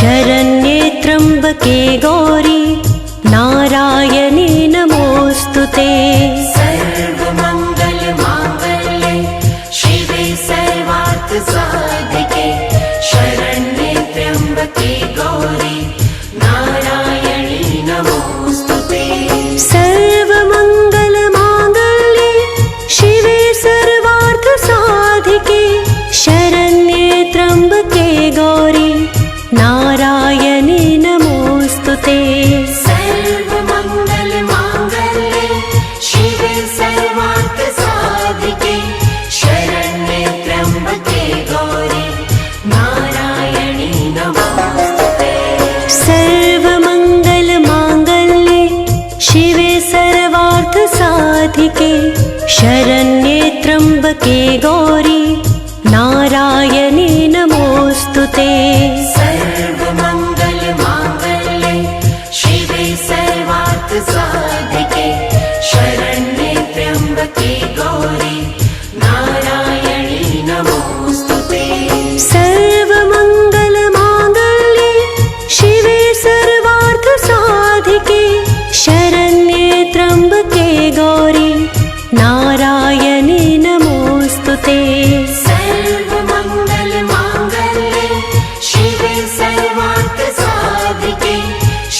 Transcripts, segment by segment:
शरण्ये त्र्यम्बके गौरी नारायणी नमोऽस्तुते। सर्वमङ्गलमाङ्गल्ये शिवे सर्वार्थसाधिके शरण्ये त्र्यम्बके गौरी नारायणी नमोऽस्तुते। सर्वमङ्गलमाङ्गल्ये शिवे सर्वार्थसाधिके शरण्ये त्र्यम्बके गौरी नारायणी नमोऽस्तुते। सर्वमङ्गलमाङ्गल्ये शिवे सर्वार्थसाधिके शरण्ये त्र्यम्बके गौरी नारायणी नमोऽस्तुते। सर्वमङ्गलमाङ्गल्ये शिवे सर्वार्थसाधिके शरण्ये त्र्यम्बके गौरी नारायणी नमोऽस्तुते। सर्वमङ्गलमाङ्गल्ये शिवे सर्वार्थसाधिके शरण्ये त्र्यम्बके गौरी नारायणी नमोऽस्तुते। सर्वमङ्गलमाङ्गल्ये शिवे सर्वार्थसाधिके शरण्ये त्र्यम्बके गौरी नारायणी नमोऽस्तुते। सर्वमङ्गलमाङ्गल्ये शिवे सर्वार्थसाधिके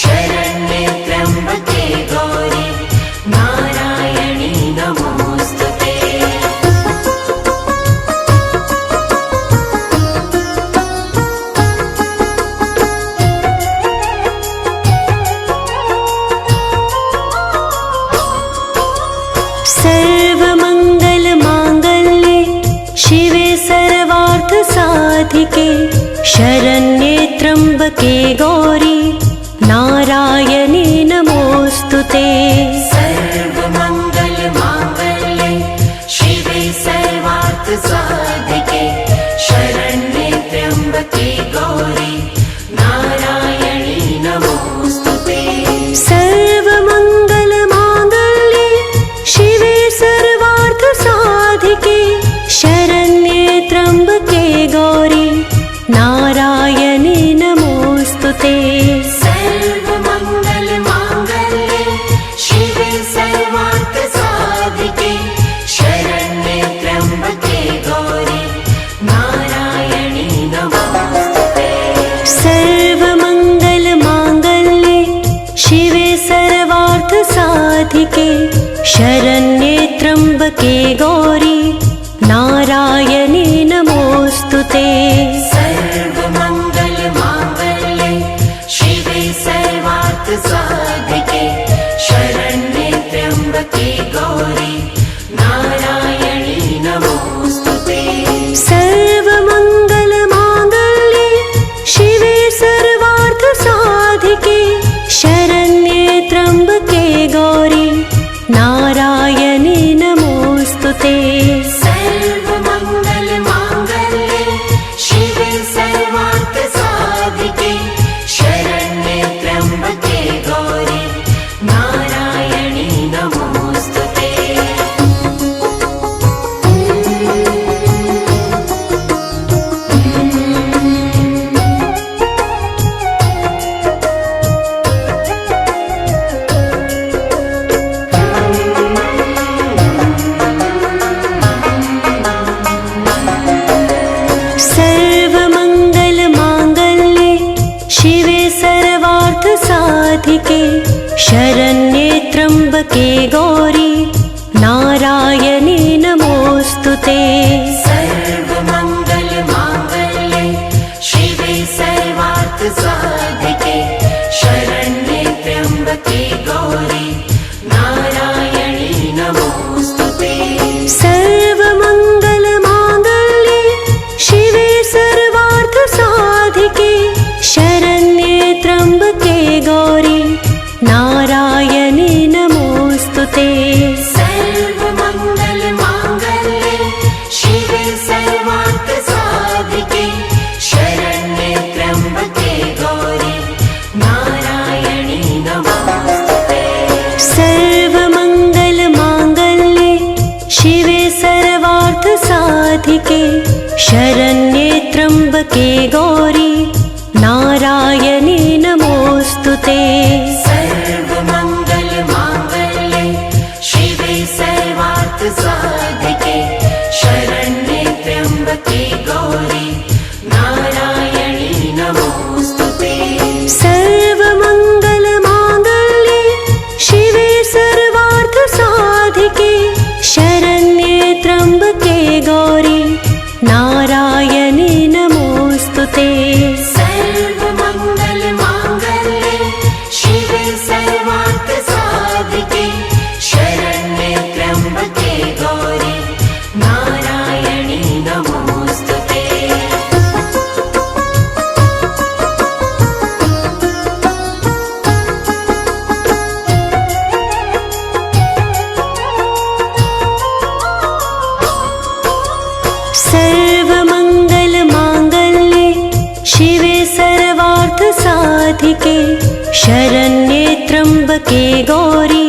शरण्ये त्र्यम्बके गौरी नारायणी नमोऽस्तुते। सर्वमङ्गलमाङ्गल्ये शिवे सर्वार्थसाधिके शरण्ये त्र्यम्बके गौरी नारायणी नमोऽस्तुते। सर्वमङ्गलमाङ्गल्ये शिवे सर्वार्थसाधिके शरण्ये त्र्यम्बके गौरी नारायणी नमोऽस्तुते। सर्वमङ्गलमाङ्गल्ये शिवे सर्वार्थसाधिके शरण्ये त्र्यम्बके गौरी नारायणी नमोऽस्तुते। सर्वमङ्गलमाङ्गल्ये शिवे सर्वार्थसाधिके शरण्ये त्र्यम्बके गौरी नारायणी नमोऽस्तुते। सर्वमङ्गलमाङ्गल्ये शिवे सर्वार्थसाधिके शरण्ये त्र्यम्बके गौरी नारायणी नमोऽस्तुते। सर्वमङ्गलमाङ्गल्ये शिवे सर्वार्थसाधिके शरण्ये त्र्यम्बके गौरी नारायणी नमोऽस्तुते। सर्वमङ्गलमाङ्गल्ये शिवे सर्वार्थसाधिके शरण्ये त्र्यम्बके गौरी नारायणी नमोऽस्तुते। सर्वमङ्गलमाङ्गल्ये शिवे सर्वार्थसाधिके शरण्ये त्र्यम्बके गौरी नारायणी नमोऽस्तुते। सर्वमङ्गलमाङ्गल्ये शिवे सर्वार्थसाधिके शरण्ये त्र्यम्बके गौरी नारायणी नमोऽस्तुते। सर्वमङ्गलमाङ्गल्ये शिवे सर्वार्थसाधिके शरण्ये त्र्यम्बके गौरी नारायणी नमोऽस्तुते। सर्वमङ्गलमाङ्गल्ये शिवे सर्वार्थसाधिके शरण्ये त्र्यम्बके गौरी नारायणी नमोऽस्तुते। साधिके शरण्ये त्र्यम्बके गौरी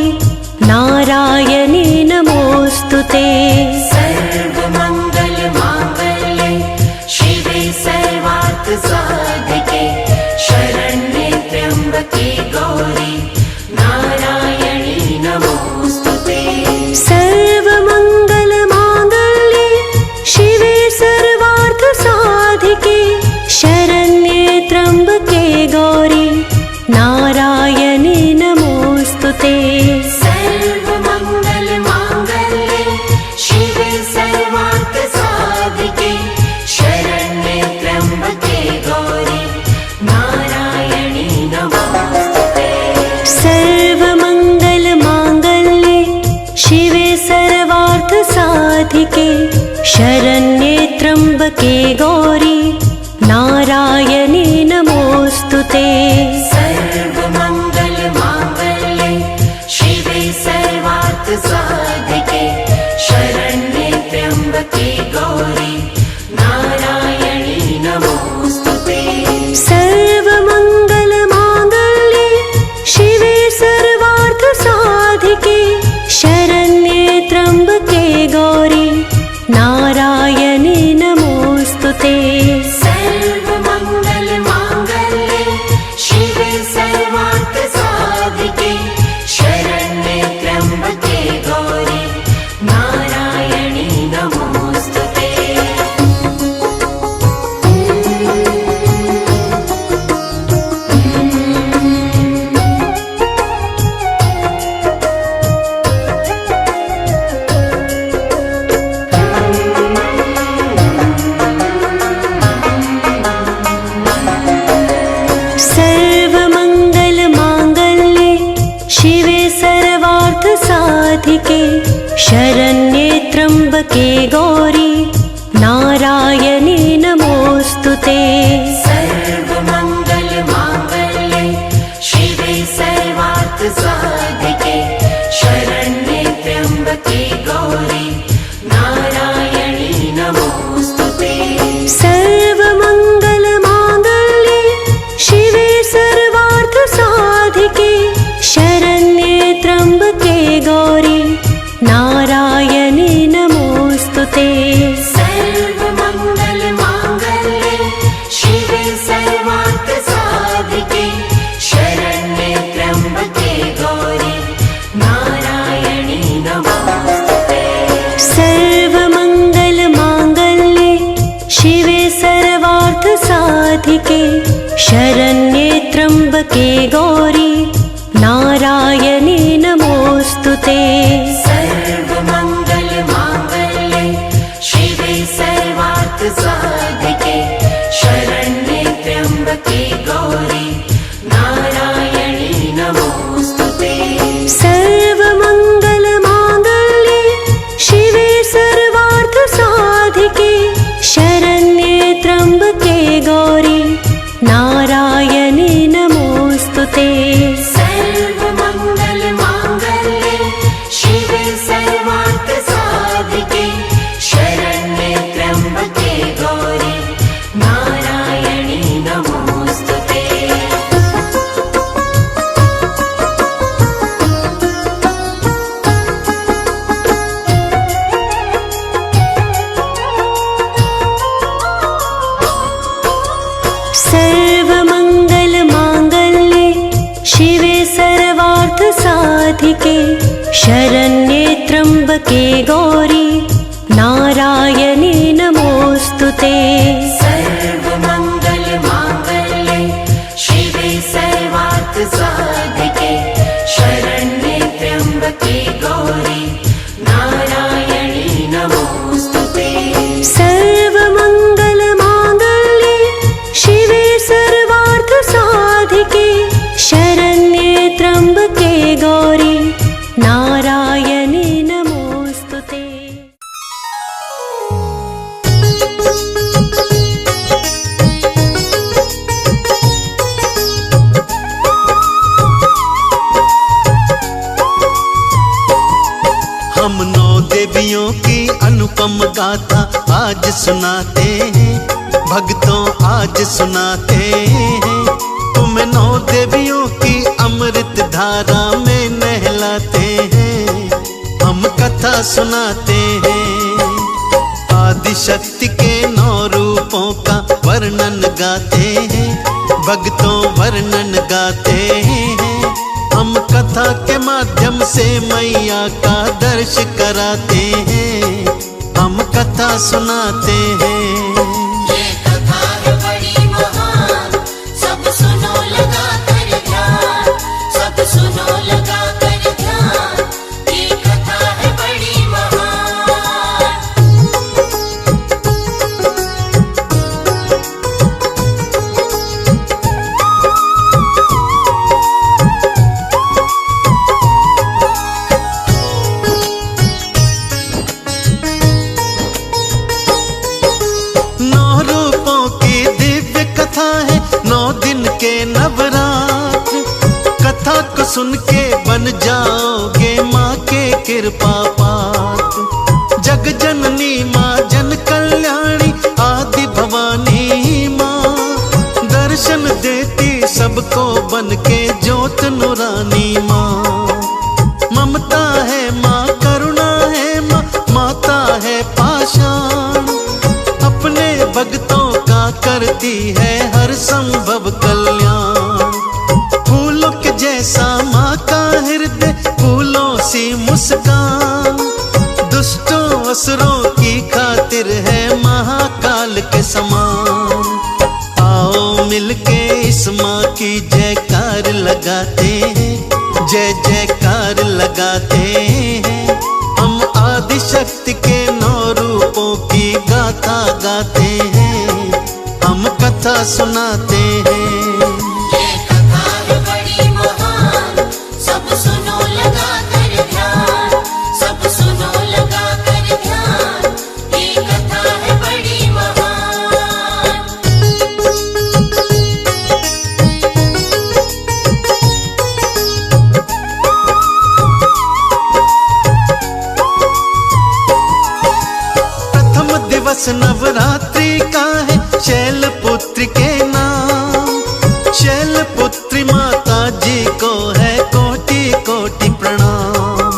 नारायणी नमोऽस्तुते। सर्वमङ्गल माङ्गल्ये शिवे सर्वार्थसाधिके शरण्ये त्र्यम्बके गौरी नारायणी नमोऽस्तुते। सर्वमङ्गल माङ्गल्ये शिवे सर्वार्थसाधिके शरण्ये त्र्यम्बके गौरी नारायणी नमोऽस्तुते। सर्वमङ्गल माङ्गल्ये शिवे सर्वार्थसाधिके शरण्ये त्र्यम्बके गौरी नारायणी नमोऽस्तुते। सर्वमङ्गल माङ्गल्ये शिवे सर्वार्थसाधिके शरण्ये त्र्यम्बके गौरी नारायणी नमोऽस्तुते। सर्वमङ्गल माङ्गल्ये शिवे सर्वार्थसाधिके शरण्ये त्र्यम्बके गौरी नारायणी नमोऽस्तुते। सर्वमङ्गल माङ्गल्ये शिवे सर्वार्थसाधिके शरण्ये त्र्यम्बके गौरी नारायणी नमोऽस्तुते। सर्वमङ्गल माङ्गल्ये शिवे सर्वार्थसाधिके शरण्ये त्र्यम्बके गौरी नारायणी नमोऽस्तुते। सर्वमङ्गल माङ्गल्ये शिवे सर्वार्थसाधिके शरण्ये त्र्यम्बके गौरी नारायणी नमोऽस्तुते। सर्वमङ्गल माङ्गल्ये शिवे सर्वार्थसाधिके शरण्ये त्र्यम्बके गौरी नारायणी नमोऽस्तुते। सर्वमङ्गल माङ्गल्ये शिवे सर्वार्थसाधिके शरण्ये त्र्यम्बके गौरी नारायणी नमोऽस्तुते। सर्वमङ्गल माङ्गल्ये शिवे सर्वार्थसाधिके शरण्ये त्र्यम्बके गौरी नारायणी नमोऽस्तुते। सर्वमङ्गल माङ्गल्ये शिवे सर्वार्थसाधिके शरण्ये त्र्यम्बके गौरी नारायणी नमोऽस्तुते। सर्वमङ्गल माङ्गल्ये शिवे सर्वार्थसाधिके शरण्ये त्र्यम्बके गौरी नारायणी नमोऽस्तुते। सर्वमङ्गल माङ्गल्ये शिवे सर्वार्थसाधिके शरण्ये त्र्यम्बके गौरी नारायणी नमोऽस्तुते। सर्वमङ्गल माङ्गल्ये शिवे सर्वार्थसाधिके शरण्ये त्र्यम्बके गौरी नारायणी नमोऽस्तुते। सर्वमङ्गल माङ्गल्ये शिवे सर्वार्थसाधिके शरण्ये त्र्यम्बके गौरी नारायणी नमोऽस्तुते। सर्वमङ्गल माङ्गल्ये शिवे सर्वार्थसाधिके शरण्ये त्र्यम्बके गौरी नारायणी नमोऽस्तुते। सर्वमङ्गल माङ्गल्ये शिवे सर्वार्थसाधिके शरण्ये त्र्यम्बके गौरी नारायणी नमोऽस्तुते। हम 9 देवियों की अनुपम गाथा आज सुनाते हैं, भक्तों आज सुनाते हैं। तुम्हें 9 देवियों की अमृत धारा में नहलाते हैं, हम कथा सुनाते हैं। आदि शक्ति के 9 रूपों का वर्णन गाते हैं, भक्तों वर्णन गाते हैं। हम कथा के माध्यम से मैया का दर्श कराते हैं, हम कथा सुनाते हैं। ये कथा है बड़ी महान, सब सुनो लगा कर ध्यान, सब सुनो लगा कर ध्यान। ये कथा है बड़ी महान। के नवरात्र कथा को सुन के बन जाओगे माँ के कृपा पात्र। जग जननी माँ जन कल्याणी आदि भवानी माँ, दर्शन देती सबको बन के ज्योत नुरानी माँ। ममता है माँ, करुणा है माँ, माता है पाषाण, अपने भक्तों का करती है हर संभव कल्याण। फूलों के जैसा माँ का हृदय, फूलों सी मुस्कान, दुष्टों असुरों की खातिर है महाकाल के समान। आओ मिलके इस माँ की जयकार लगाते हैं, जय जयकार लगाते हैं। हम आदि शक्ति के 9 रूपों की गाथा गाते हैं, हम कथा सुनाते हैं। ये कथा है बड़ी महान, सब सुनो लगा कर ध्यान, सब सुनो लगा कर ध्यान। ये कथा है बड़ी महान। प्रथम दिवस नवरात्रि का है शैलपुत्री के नाम। शैलपुत्री माता जी को है कोटि कोटि प्रणाम।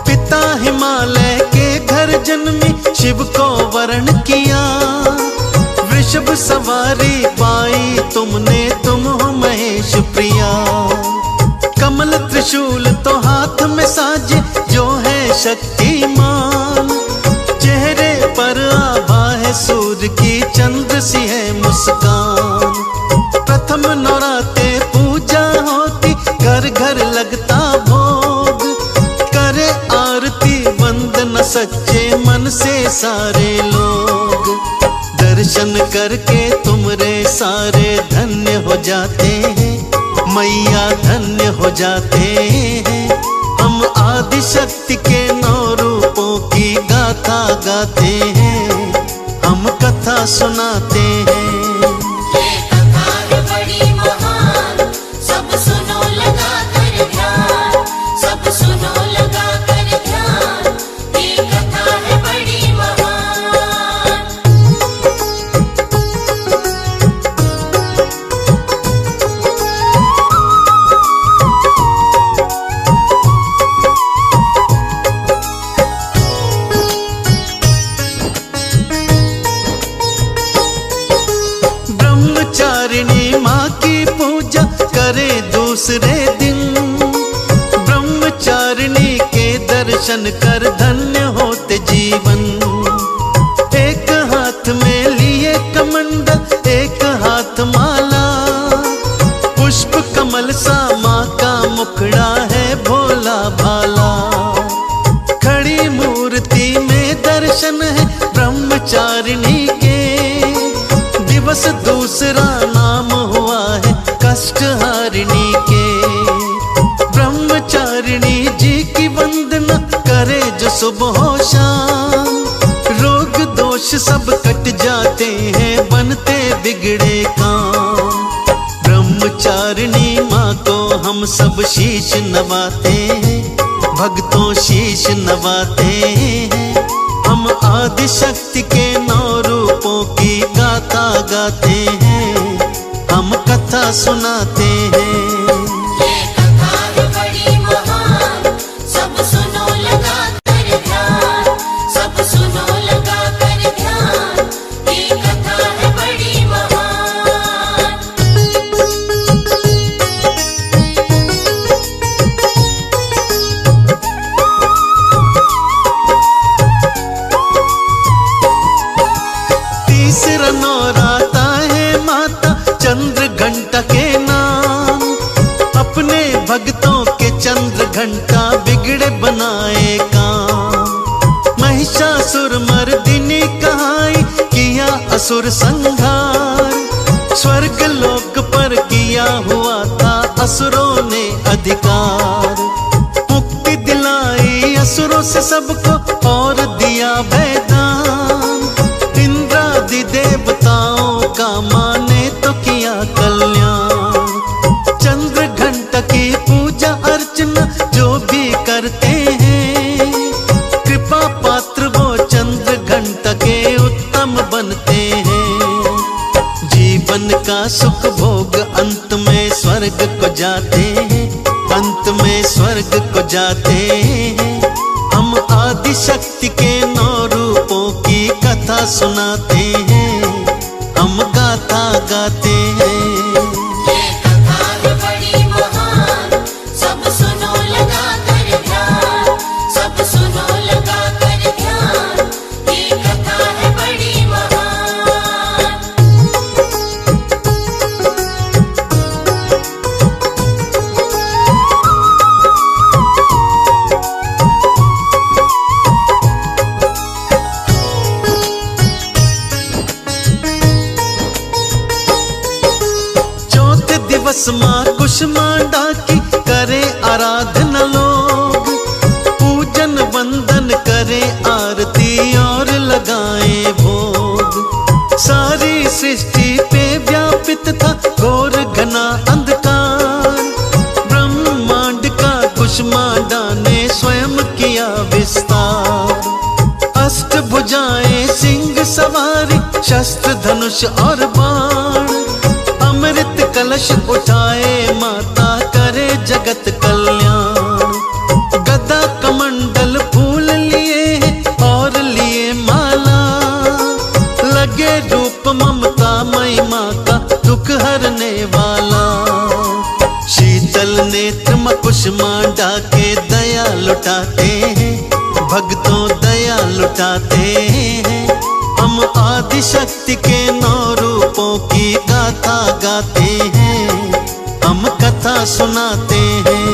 पिता हिमालय के घर जन्मी शिव को वरण किया, वृषभ सवारी पाई तुमने, तुम हो महेश प्रिया। कमल त्रिशूल तो हाथ में साजे जो है शक्तिमान, चेहरे पर आभा है सूर्य की, चंद्र सी है मुस्कान। प्रथम नवराते पूजा होती, घर घर लगता भोग, करे आरती वंदन सच्चे मन से सारे लोग। दर्शन करके तुमरे सारे धन्य हो जाते हैं, मैया धन्य हो जाते हैं। हम आदि शक्ति के 9 रूपों की गाथा गाते हैं, हम कथा सुनाते हैं। ये कथा है बड़ी महान, सब सुनो लगा कर ध्यान, सब सुनो लगा कर ध्यान। ये कथा है बड़ी महान। ब्रह्मचारिणी माँ की पूजा करे दूसरे दिन, ब्रह्मचारिणी के दर्शन कर धन्य होते जीवन। एक हाथ में लिए कमंडल, एक हाथ माला, पुष्प कमल सा माँ का मुखड़ा है भोला भाला। खड़ी मूर्ति में दर्शन है ब्रह्मचारिणी के, दिवस दूसरा नाम हुआ है कष्टहारिणी के। ब्रह्मचारिणी जी की वंदना करे जो सुबह शाम, रोग दोष सब कट जाते हैं बनते बिगड़े काम। ब्रह्मचारिणी माँ को हम सब शीश नवाते हैं, भक्तों शीश नवाते हैं। हम आदि शक्ति के 9 रूपों की गाथा गाते हैं, हम कथा सुनाते हैं। ये कथा है बड़ी महान, सब सुनो लगा कर ध्यान, सब सुनो लगा कर ध्यान, ये कथा है बड़ी महान। तीसरा नौराता है माता चंद्र घंटा के नाम, अपने भक्तों के चंद्र घंटा बिगड़े बनाए काम। महिषासुर मर्दिनी कहाई किया असुर संहार, स्वर्ग लोक पर किया हुआ था असुरों ने अधिकार। मुक्ति दिलाई असुरों से सबको और दिया वरदान, इंद्रादि देवताओं का माने तो किया कल्याण। चंद्र घंटा की पूजा अर्चना जो भी करते हैं, कृपा पात्र वो चंद्र घंटा के उत्तम बनते हैं। जीवन का सुख भोग अंत में स्वर्ग को जाते हैं, अंत में स्वर्ग को जाते हैं। हम आदि शक्ति के 9 रूपों की कथा सुनाते हैं, हम गाथा गाते हैं। ये कथा है बड़ी महान, सब सुनो लगा कर ध्यान, सब सुनो लगा कर ध्यान, ये कथा है बड़ी महान। चौथे दिवस माँ कुष्मांडा की करे आराधना लोग, पूजन वंदन करे आरती और लगाए भोग। सारी सृष्टि पे व्यापित था घोर घना अंधकार, ब्रह्मांड का कुष्मांडा ने स्वयं किया विस्तार। अष्ट भुजाएं सिंह सवारी, शस्त्र धनुष और बाण, अमृत कलश उठाए माता करे जगत कल्याण। गदा कमंडल फूल लिए और लिए माला, लगे रूप ममता मई माँ का दुख हरने वाला। शीतल नेत्र माँ कुष्मांडा के दया लुटाते हैं, भक्तों दया लुटाते हैं। हम आदि शक्ति के 9 रूपों की गाथा गाते हैं, हम कथा सुनाते हैं।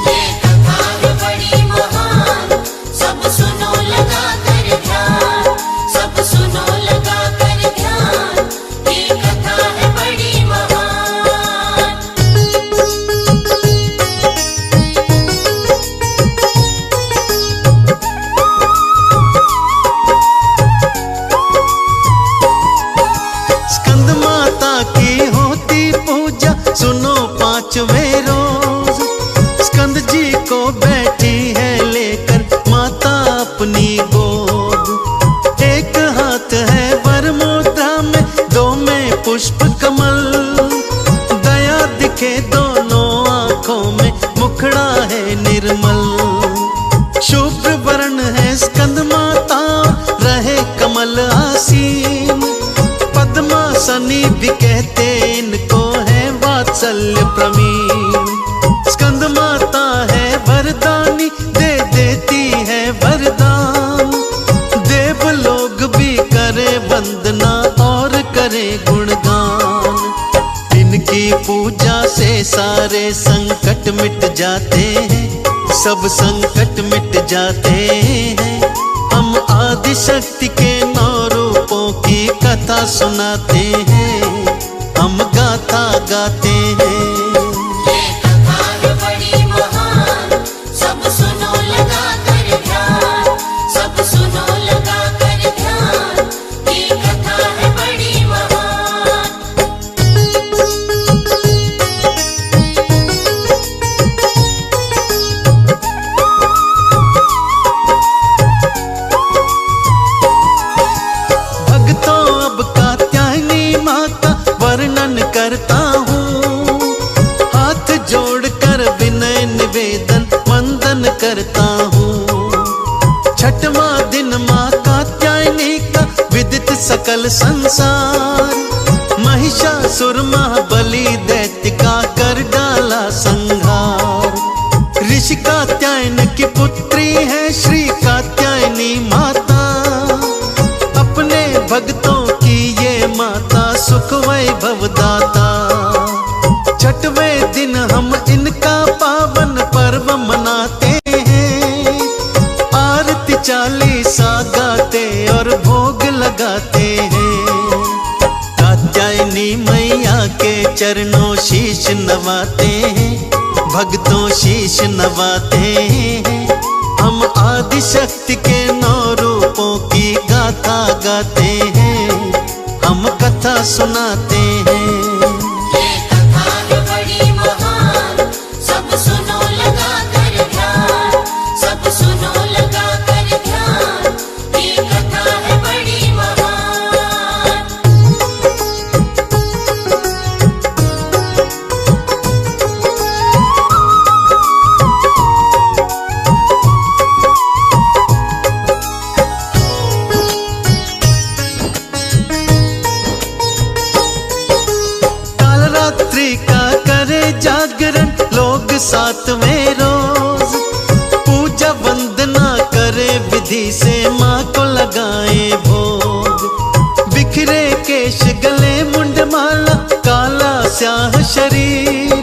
ये कथा है बड़ी महान, सब सुनो लगा कर ध्यान, सब सुनो लगा कर ध्यान, ये कथा है बड़ी महान। स्कंद माता की होती पूजा सुनो 5वें रोज, स्कंद जी को बैठी है लेकर माता अपनी गोद। एक हाथ है वर मुद्रा में, 2 में पुष्प कमल, दया दिखे दोनों आंखों में, मुखड़ा है निर्मल। शुभ्र वर्ण है स्कंद माता, रहे कमल आसीन, पद्मासनी भी कहते इनको है वात्सल्य प्रवीण। स्कंद माता है वरदानी, दे देती है वरदान, देव लोग भी करे वंदना और करे गुणगान। इनकी पूजा से सारे संकट मिट जाते हैं, सब संकट मिट जाते हैं। हम आदि शक्ति के 9 रूपों की कथा सुनाते हैं, हम गाथा गाते हैं। ये कथा है बड़ी महान, सब सुनो लगा कर ध्यान, सब सुनो लगा कर ध्यान, ये कथा है बड़ी महान। भक्तों अब कात्यायनी माता वर्णन करता वंदन करता हूँ। छठवां दिन माँ कात्यायनी का विदित सकल संसार, महिषासुर महाबली दैत्य का कर डाला संहार। ऋषि कात्यायन की पुत्री है श्री कात्यायनी माता, अपने भक्तों की ये माता सुख वैभव दाता। छठवें दिन हम इनका पावन पर्व मनाते हैं, आरती चालीसा गाते और भोग लगाते हैं। कात्यायनी मैया के चरणों शीश नवाते हैं, भक्तों शीश नवाते हैं। हम आदि शक्ति के 9 रूपों की गाथा गाते हैं, हम कथा सुनाते हैं। ये कथा है बड़ी महान, सब सुनो लगा कर ध्यान, सब सुनो लगा कर ध्यान। ये कथा है बड़ी महान। कालरात्रि का करे जागरण लोग 7वें रोज, पूजा वंदना करे विधि से माँ को लगाए भोग। बिखरे केश गले मुंडमाला काला स्याह शरीर,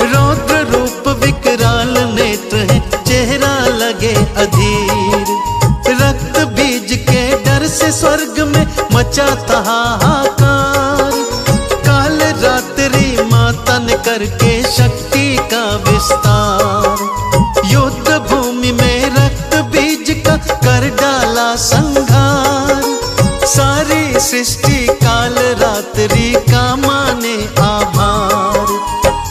रौद्र रूप विकराल नेत्र है चेहरा लगे अधीर। रक्त बीज के डर से स्वर्ग में मचा था हाहाकार, काल रात्रि माता ने करके शक्ति का विस्तार। युद्ध भूमि में रक्त बीज का कर डाला संहार, सारी सृष्टि काल रात्रि का माने आभार।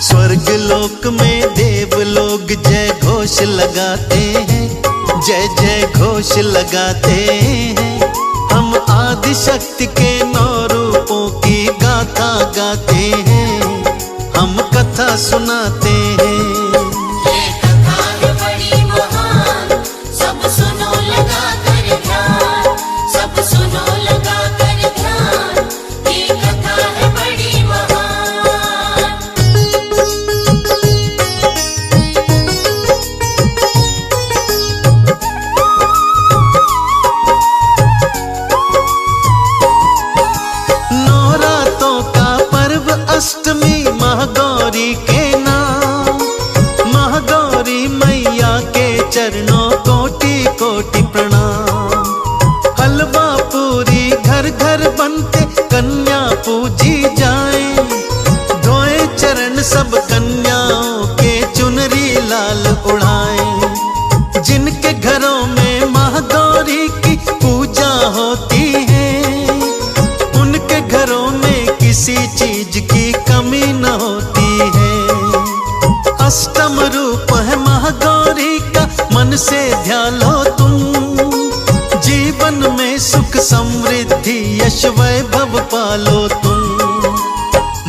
स्वर्ग लोक में देव लोग जय घोष लगाते हैं, जय जय घोष लगाते हैं। हम आदि शक्ति के 9 रूपों की गाथा गाते हैं, हम कथा सुनाते हैं। ये कथा है बड़ी महान, सब सुनो लगा कर ध्यान, सब सुनो लगा कर ध्यान। ये कथा है बड़ी महान। नवरात्रों का पर्व अष्टमी महागौरी के नाम, महागौरी मैया के चरणों कोटि कोटि प्रणाम। हलवा पूरी घर घर बनते कन्या पूजी जाए, धोए चरण सब कन्याओं के चुनरी लाल उड़ाए। जिनके घरों में महागौरी की पूजा होती है, उनके घरों में किसी चीज की कमी न होती है। अष्टम रूप है महागौरी का, मन से ध्यान लो तुम। जीवन में सुख समृद्धि यश वैभव पालो तुम।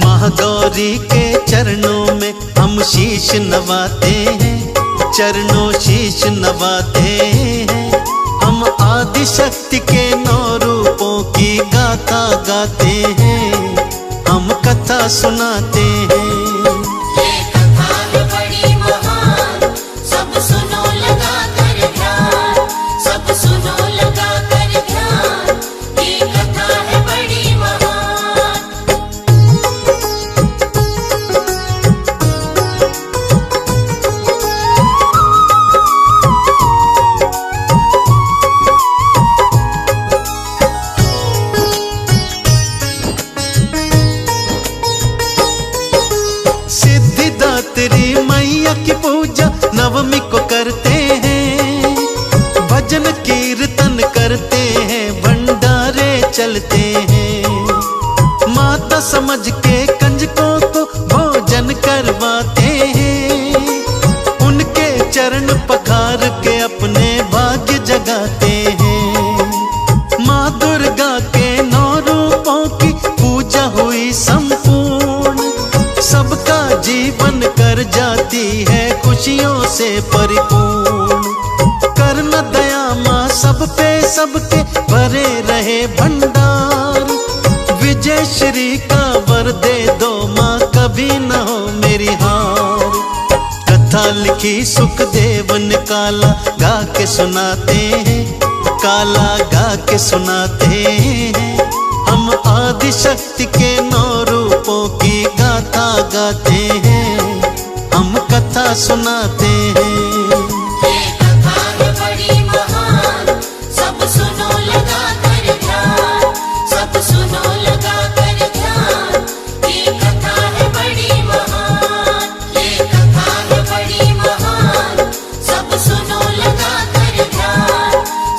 महागौरी के चरणों में हम शीश नवाते हैं, चरणों शीश नवाते हैं। हम आदि शक्ति के 9 रूपों की गाथा गाते हैं, हम कथा सुनाते हैं। ये कथा है बड़ी महान, सब सुनो लगा कर ध्यान, सब सुनो लगा कर ध्यान। ये कथा है बड़ी महान। सिद्धिदात्री मैया की पूजा नवमी को करते हैं, भजन कीर्तन करते हैं, भंडारे चलते हैं। माता समझ के कंजकों को भोजन करवाते हैं, उनके चरण पखार के अपने भाग्य जगाते हैं। माँ दुर्गा के 9 रूपों की पूजा हुई संपूर्ण, सबका जीवन कर जाती है खुशियों से परिपूर्ण। पे सबके भरे रहे भंडार। विजय श्री का वर दे दो माँ, कभी न हो मेरी हार। कथा लिखी सुखदेव ने काला गा के सुनाते हैं, काला गा के सुनाते हैं। हम आदि शक्ति के 9 रूपों की गाथा गाते हैं, हम कथा सुनाते हैं। ये कथा है बड़ी महान, सब सुनो लगा कर ध्यान, सब सुनो लगा कर ध्यान। ये कथा है बड़ी महान, ये कथा है बड़ी महान, सब सुनो लगा कर ध्यान,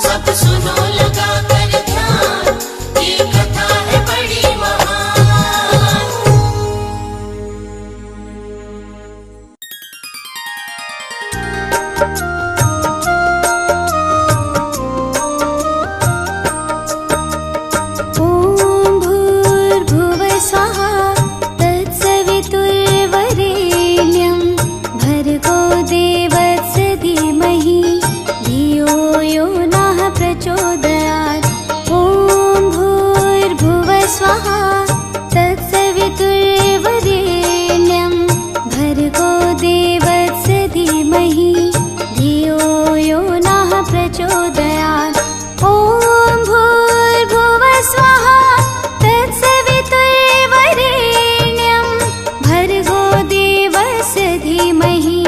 सब सुनो लगा कर ध्यान। ये कथा है बड़ी महान। ॐ भूर्भुवः स्वः तत्सवितुर्वरेण्यं भर्गो देवस्य धीमहि धियो यो नः प्रचोदयात्। ॐ भूर्भुवः स्वः तत्सवितुर्वरेण्यं भर्गो देवस्य धीमहि धियो यो नः प्रचोदयात्। ॐ भूर्भुवः स्वः तत्सवितुर्वरेण्यं भर्गो देवस्य धीमहि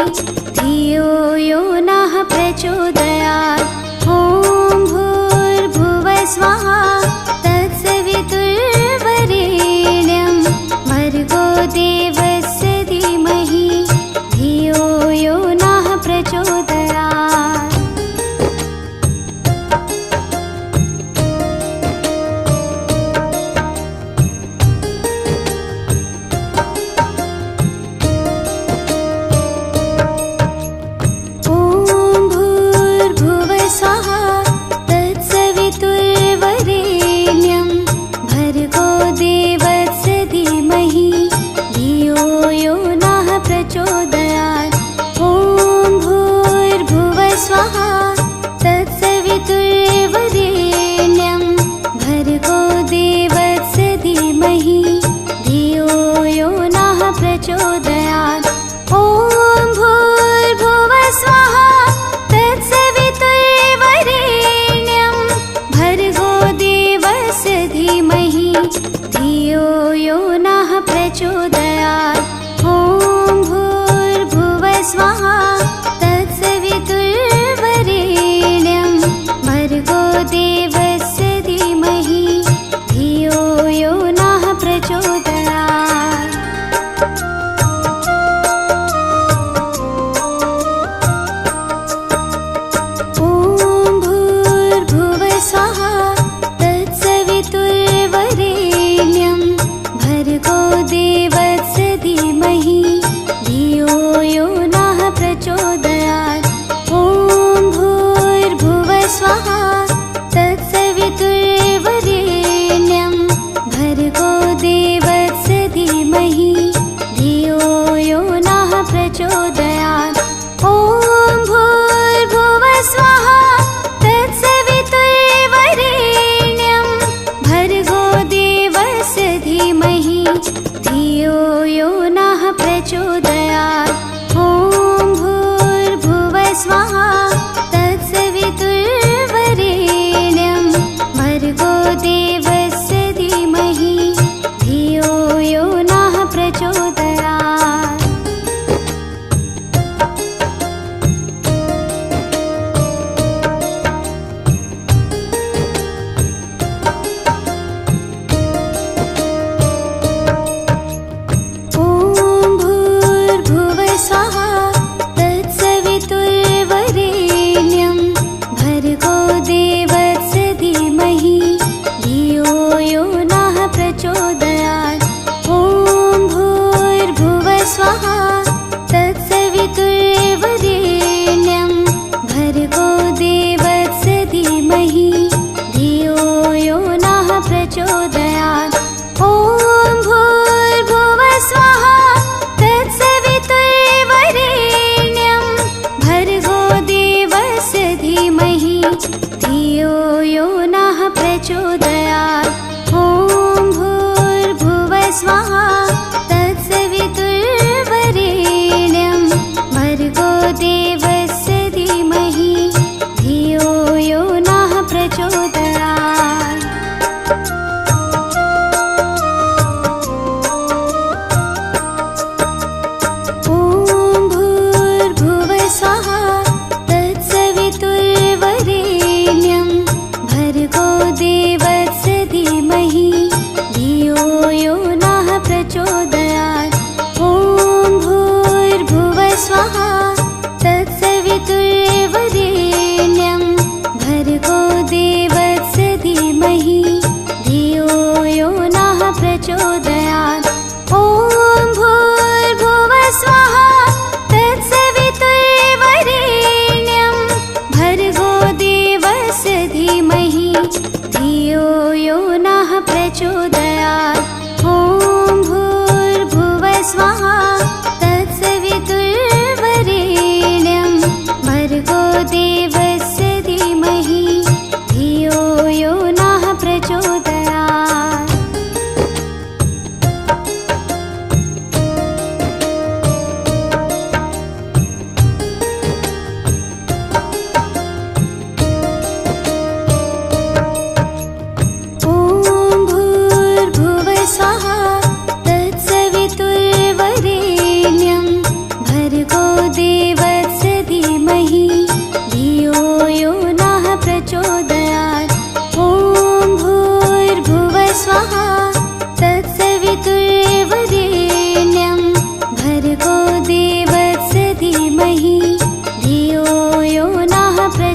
धियो यो नः प्रचोदयात्। ॐ भूर्भुवः स्वः तत्सवितुर्वरेण्यं भर्गो देवस्य धीमहि धियो यो नः प्रचोदयात्। ॐ भूर्भुवः स्वः तत्सवितुर्वरेण्यं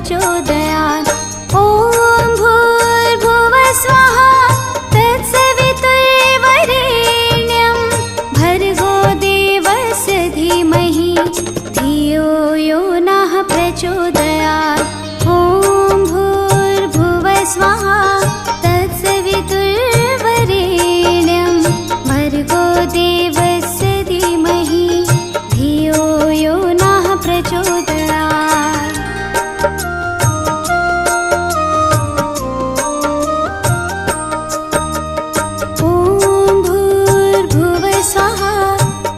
प्रचोदयात् ॐ भूर्भुवः स्वाहा तत्सवितुर्वरेण्यं भर्गो देवस्य धीमहि धियो यो नः प्रचोदयात् ॐ भूर्भुवः स्वाहा तत्सवितुर्वरेण्यं भर्गो देवस्य धीमहि धियो यो नः प्रचोदयात् ॐ भूर्भुवः स्वाहा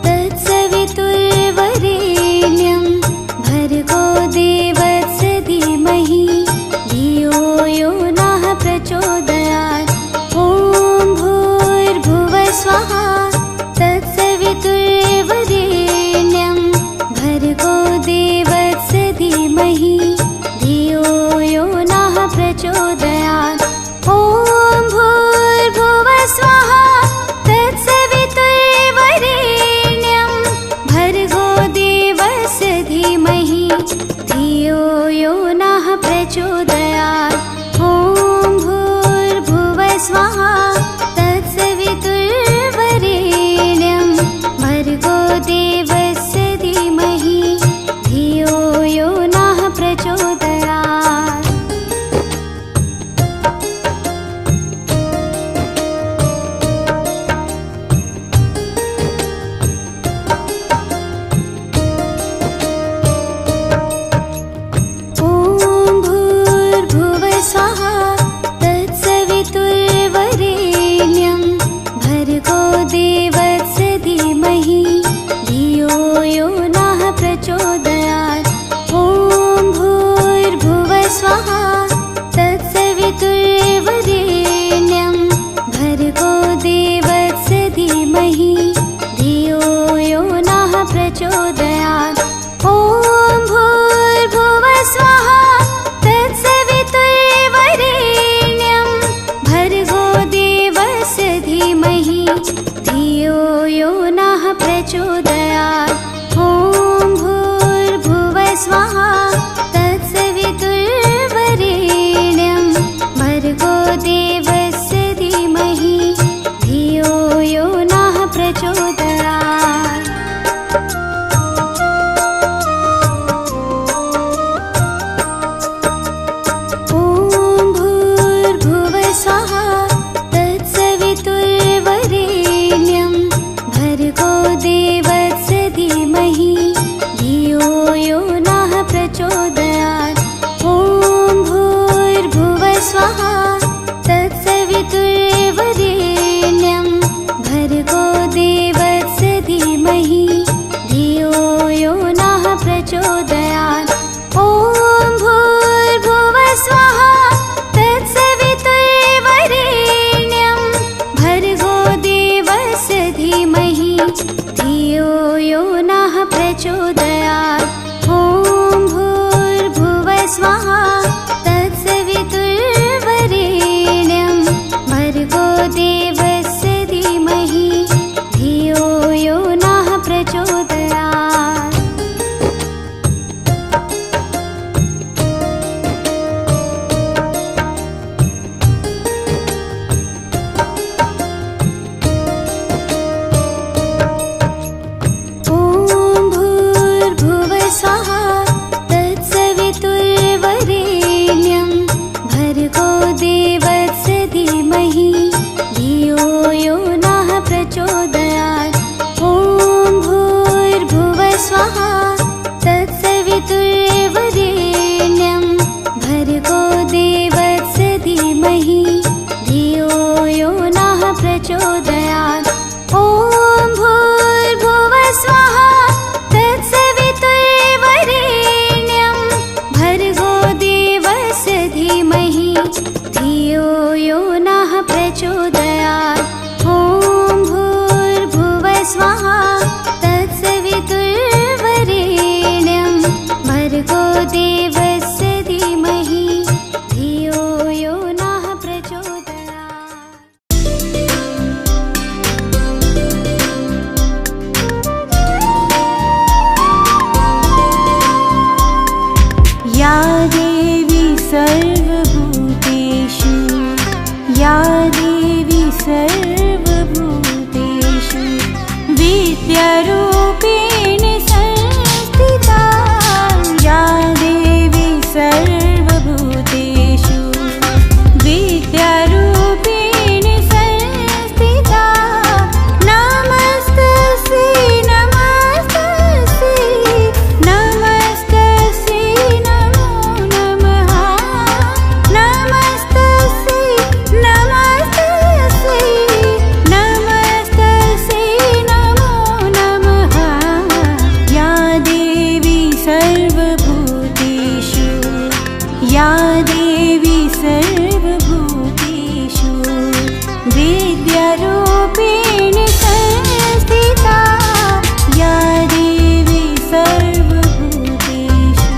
तत्सवितुर्वरेण्यं भर्गो देवस्य धीमहि धियो यो नः प्रचोदयात् ॐ भूर्भुवः स्वाहा तत्सवितुर्वरेण्यं भर्गो देवस्य धीमहि धियो यो नः प्रचोदयात् ॐ भूर्भुवः स्वाहा तत्सवितुर्वरेण्यं भर्गो देवस्य धीमहि धियो यो नः प्रचोदयात् ॐ भूर्भुवः स्वाहा तत्सवितुर्वरेण्यं भर्गो देवस्य धीमहि धियो यो नः प्रचोदयात् ॐ भूर्भुवः स्वाहा तत्सवितुर्वरेण्यं भर्गो देवस्य धीमहि धियो यो नः प्रचोदयात् ॐ भूर्भुवः स्वाहा तत्सवितुर्वरेण्यं भर्गो देवस्य धीमहि धियो यो नः प्रचोदयात् ॐ भूर्भुवः स्वाहा तत्सवितुर्वरेण्यं भर्गो देवस्य धीमहि धियो यो नः प्रचोदयात् ॐ भूर्भुवः स्वाहा तत्सवितुर्वरेण्यं भर्गो देवस्य धीमहि धियो यो नः प्रचोदयात् ॐ भूर्भुवः स्वाहा तत्सवितुर्वरेण्यं भर्गो देवस्य धीमहि धियो यो नः प्रचोदयात् ॐ भूर्भुवः स्वाहा तत्सवितुर्वरेण्यं भर्गो देवस्य धीमहि धियो यो नः प्रचोदयात् ॐ भूर्भुवः स्वाहा तत्सवितुर्वरेण्यं भर्गो देवस्य धीमहि धियो यो नः प्रचोदयात् ॐ भूर्भुवः स्वाहा तत्सवितुर्वरेण्यं भर्गो देवस्य धीमहि धियो यो नः प्रचोदयात् ॐ भूर्भुवः स्वाहा तत्सवितुर्वरेण्यं भर्गो देवस्य धीमहि धियो यो नः प्रचोदयात् ॐ भूर्भुवः स्वाहा तत्सवितुर्वरेण्यं भर्गो देवस्य धीमहि धियो यो नः प्रचोदयात् ॐ भूर्भुवः स्वाहा तत्सवितुर्वरेण्यं भर्गो देवस्य धीमहि धियो यो नः प्रचोदयात् ॐ भूर्भुवः स्वाहा तत्सवितुर्वरेण्यं भर्गो देवस्य धीमहि धियो यो नः प्रचोदयात् या देवी सर्वभूतेषु या देवी सर्वभूतेषु विद्यारूपेण संस्थिता या देवी सर्वभूतेषु विद्यारूपेण संस्थिता नमस्तस्यै नमस्तस्यै नमस्तस्यै नमो नमः नमस्तस्यै नमस्तस्यै नमस्तस्यै नमो नमः या देवी सर्वभूतेषु या देवी सर्वभूतेषु विद्यारूपेण संस्थिता या देवी सर्वभूतेषु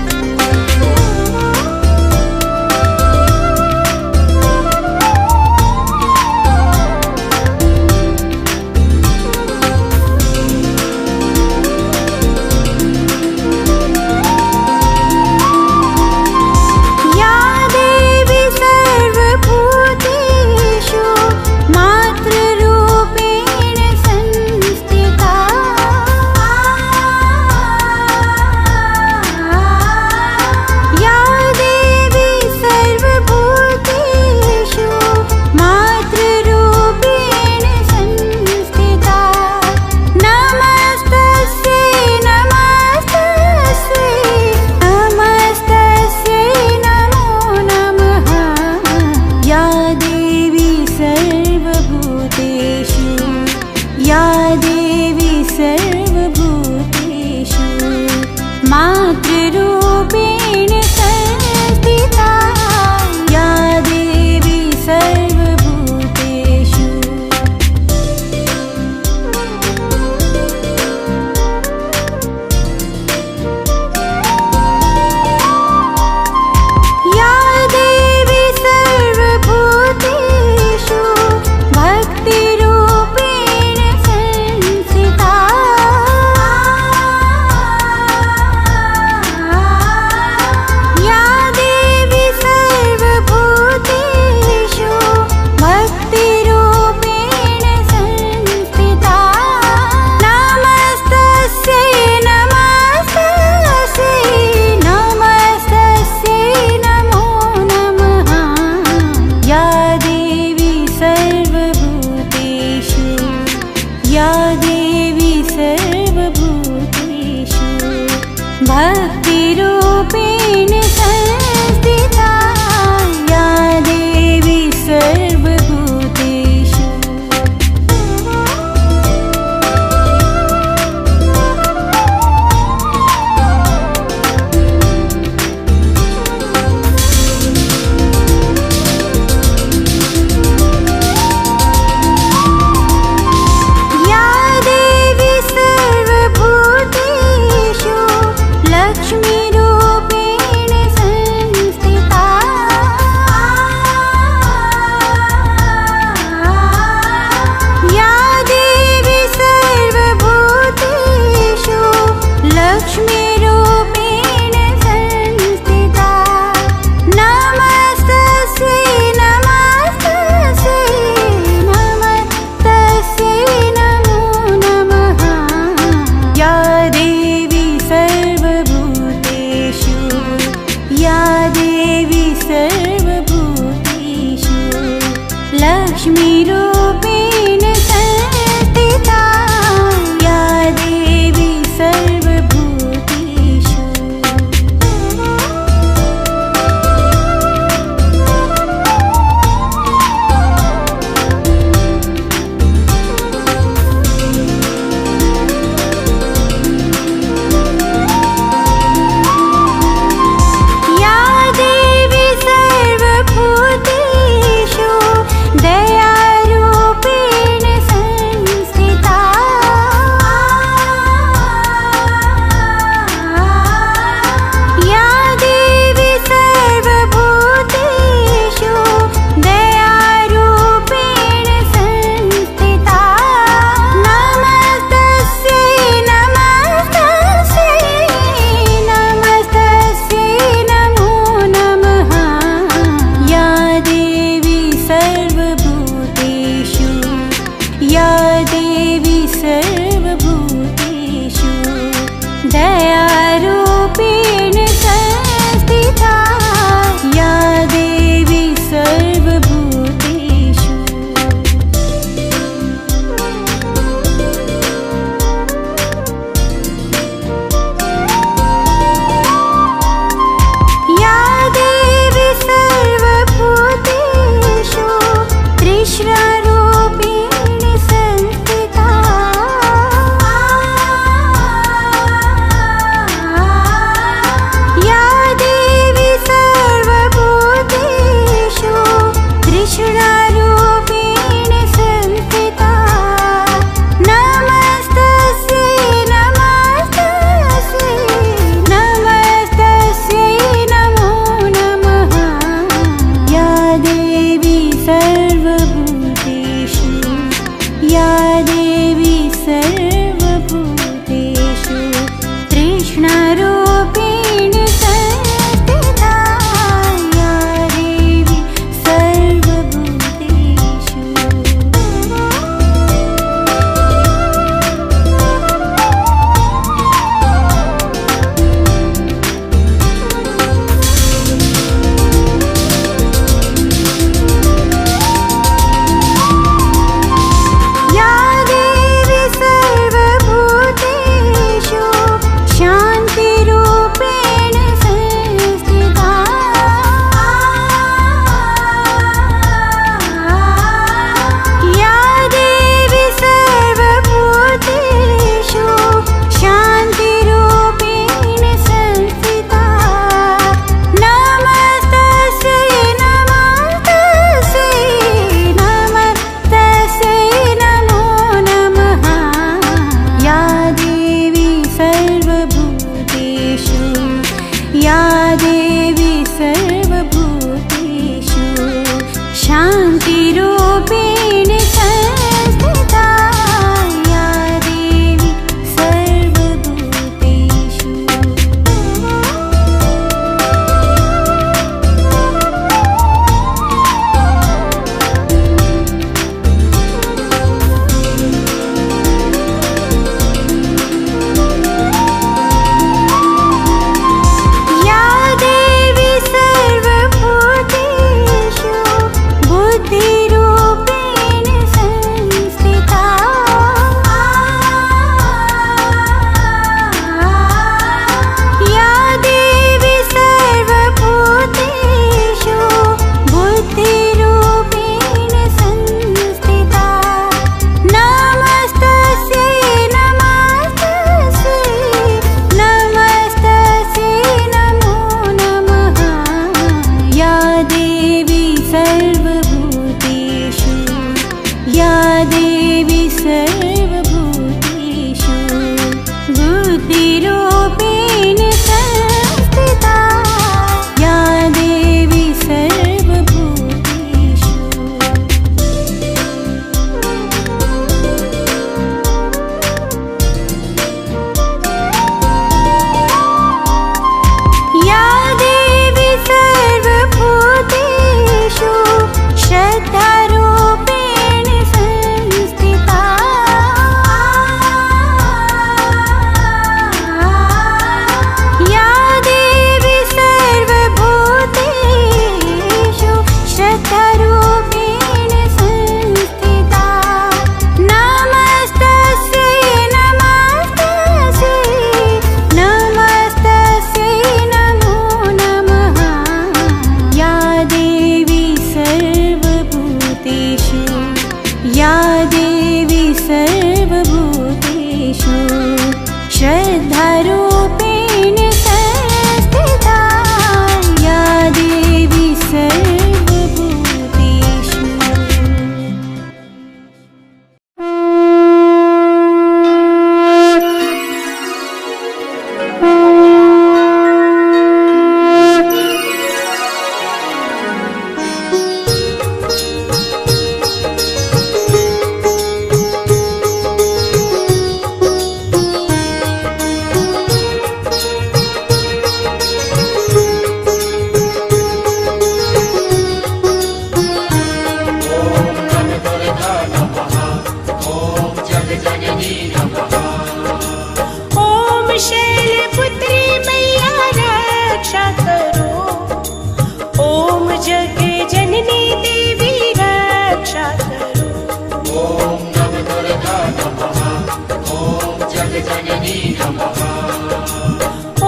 या देवी सर्वभूतेषु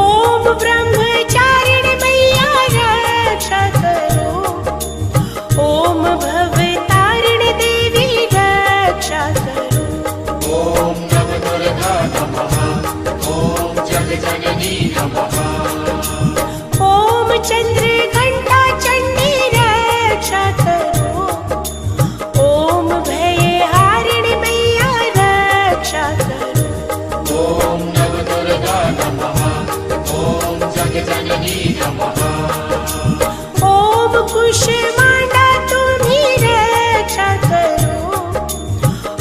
ओम ब्रह्मचारिणी मैया रक्षा करो, ओम भवतारिणी देवी रक्षा करो, ओम नव दुर्गा नमः, ओम जगजननी नमः, ओम चंद्रघंटा चंडी रक्षा करो, ओम भयहारिणी मैया रक्षा करो, ओम नव दुर्गा नमः, ओम जगजननी नमः, ओम कुष्मांडा तुम्ही रक्षा करो,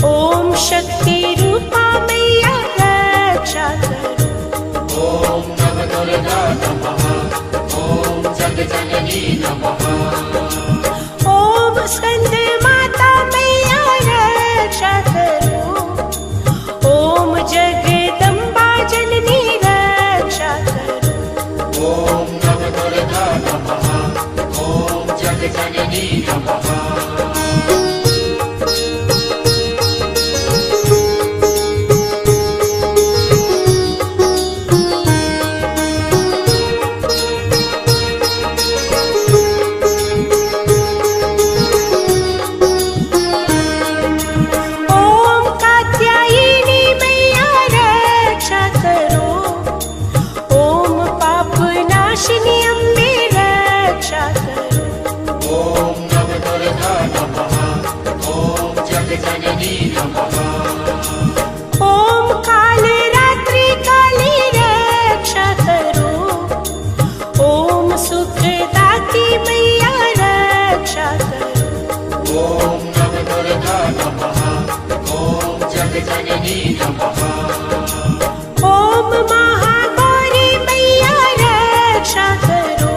ओम शक्ति रूपा मैया रक्षा करो, ओम नव दुर्गा नमः, ओम जगजननी नमः, ओम स्कंद माता मैया रक्षा करो, ओम जगदम्बा जननी रक्षा करो, ओम नव दुर्गा नमः, ओम जगजननी नमः, ओम कात्यायनी मैया रक्षा करो, ओम पाप नाशिनी अम्बे रक्षा करो, ओम नव दुर्गा नमः, ओम जगजननी नमः, ओम काल रात्रि काली रक्षा करो, ओम सुखदाती मैया रक्षा करो, ओम नव दुर्गा नमः, ओम जगजननी नमः, ओम महागौरी मैया रक्षा करो,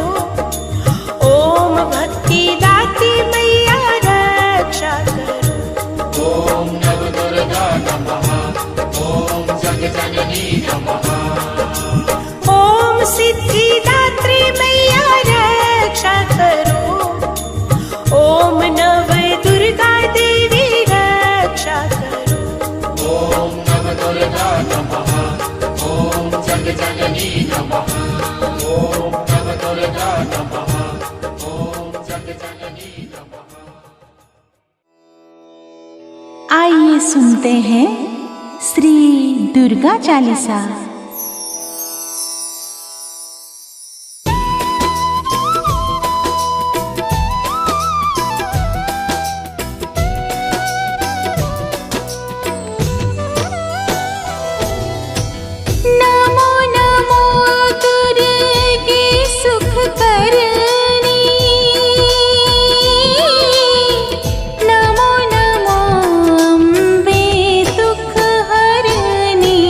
ओम भक्ति दाती मैया रक्षा करो, ओम नव दुर्गा नमः, ओम जगजननी नमः, ओम सिद्धिदात्री मैया रक्षा करो, ओम नव दुर्गा देवी रक्षा करो, ओम नव दुर्गा नमः, ओम जगजननी नमः, ओम नव दुर्गा नमः, ओम जगजननी नमः। आइए सुनते हैं श्री दुर्गा चालीसा। नमो नमो दुर्गे सुख करनी, नमो नमो अम्बे दुख हरनी,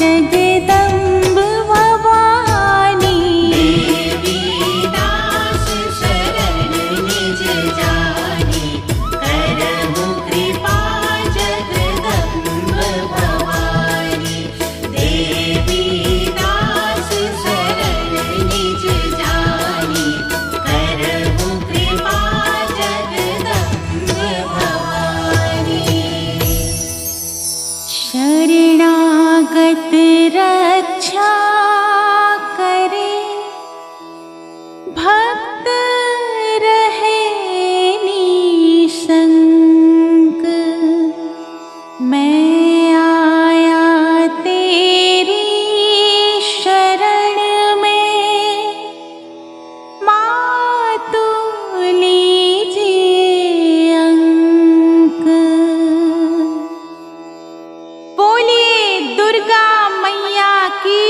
जगदम्ब भवानी। देवी दास शरण निज जानी, करहु कृपा जगदम्ब भवानी। देवी दास शरण निज जानी, करहु कृपा जगदम्ब भवानी। शरणागत रक्षा करे, भक्त रहे निशंक। मैं आया तेरी शरण में, मातु लीजिए अंक। बोलिए दुर्गा मैया की।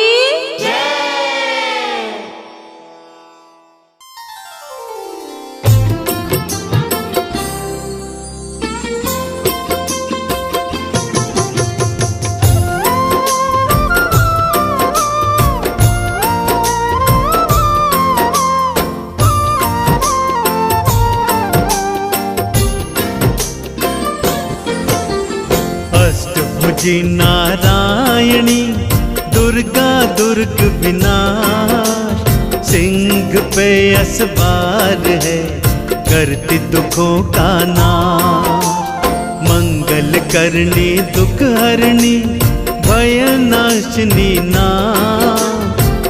अष्टभुजी नारायणी, दुर्गा दुर्ग विनाश। सिंह पे असवार है, करती दुखों का नाश। मंगल करनी दुख हरनी, भय नाशनी नाम।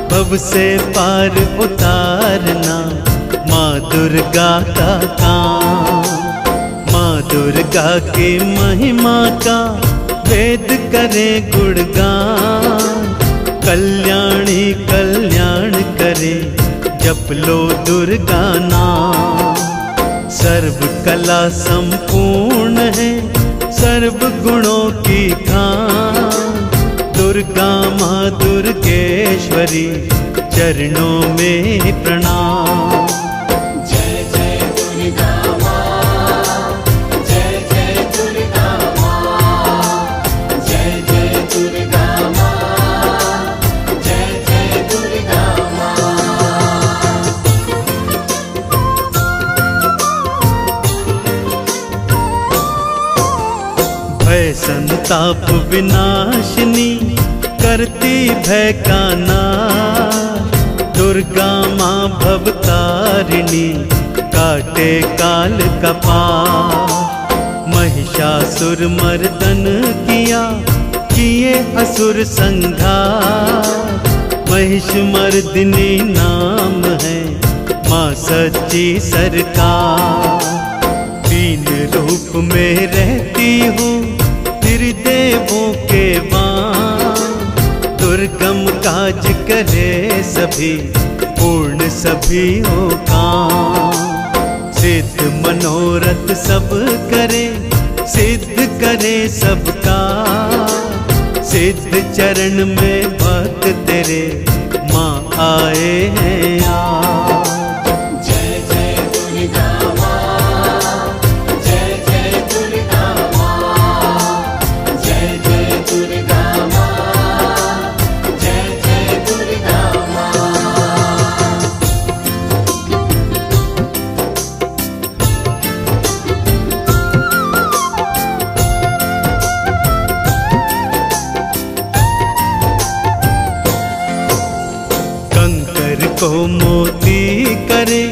भव से पार उतारना माँ दुर्गा का काम। माँ दुर्गा की महिमा का वेद करे गुणगान। कल्याणी कल्याण करे, जप लो दुर्गा नाम। सर्व कला संपूर्ण है, सर्व गुणों की खान। दुर्गा माँ दुर्गेश्वरी, चरणों में प्रणाम। जय जय दुर्गा माँ, जय जय दुर्गा माँ, जय जय दुर्गा माँ, जय जय दुर्गा माँ। भय संताप विनाशिनी, करती भय का नाश। दुर्गा माँ भवतारिणी, काटे काल का पाश। महिषासुर मर्दन किया, किए असुर संघार। महिष मर्दिनी नाम है, माँ सच्ची सरकार। तीन रूप में रहती हूँ, त्रिदेवों के वां। दुर्गम काज करे सभी, पूर्ण सभी हो काम। सिद्ध मनोरथ सब करे, सिद्ध करे सबका। सिद्ध चरण में भक्त तेरे, माँ आए हैं आज। जय जय दुर्गा माँ, जय जय दुर्गा माँ, जय जय दुर्गा माँ, जय जय दुर्गा माँ। कंकर को मोती करे,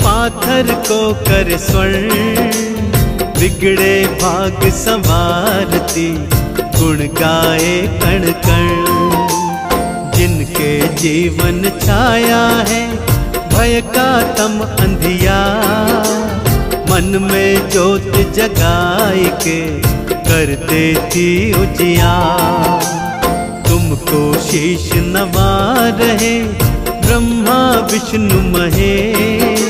पाथर को करे स्वर्ण। बिगड़े भाग संवारती, गुण गाए कण कण। जिनके जीवन छाया है, भय का तम अंधियार। मन में ज्योत जगाए के, कर देती उजियार। तुमको शीश नवा रहे, ब्रह्मा विष्णु महेश।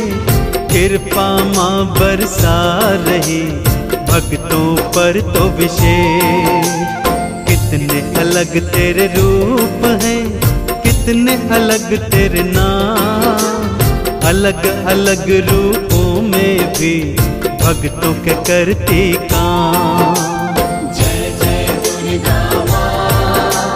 कृपा माँ बरसा रही, भक्तों पर तो विशेष। कितने अलग तेरे रूप हैं, कितने अलग तेरे नाम। अलग अलग रूपों में भी, भक्तों के करती काम। जय जय दुर्गा माँ,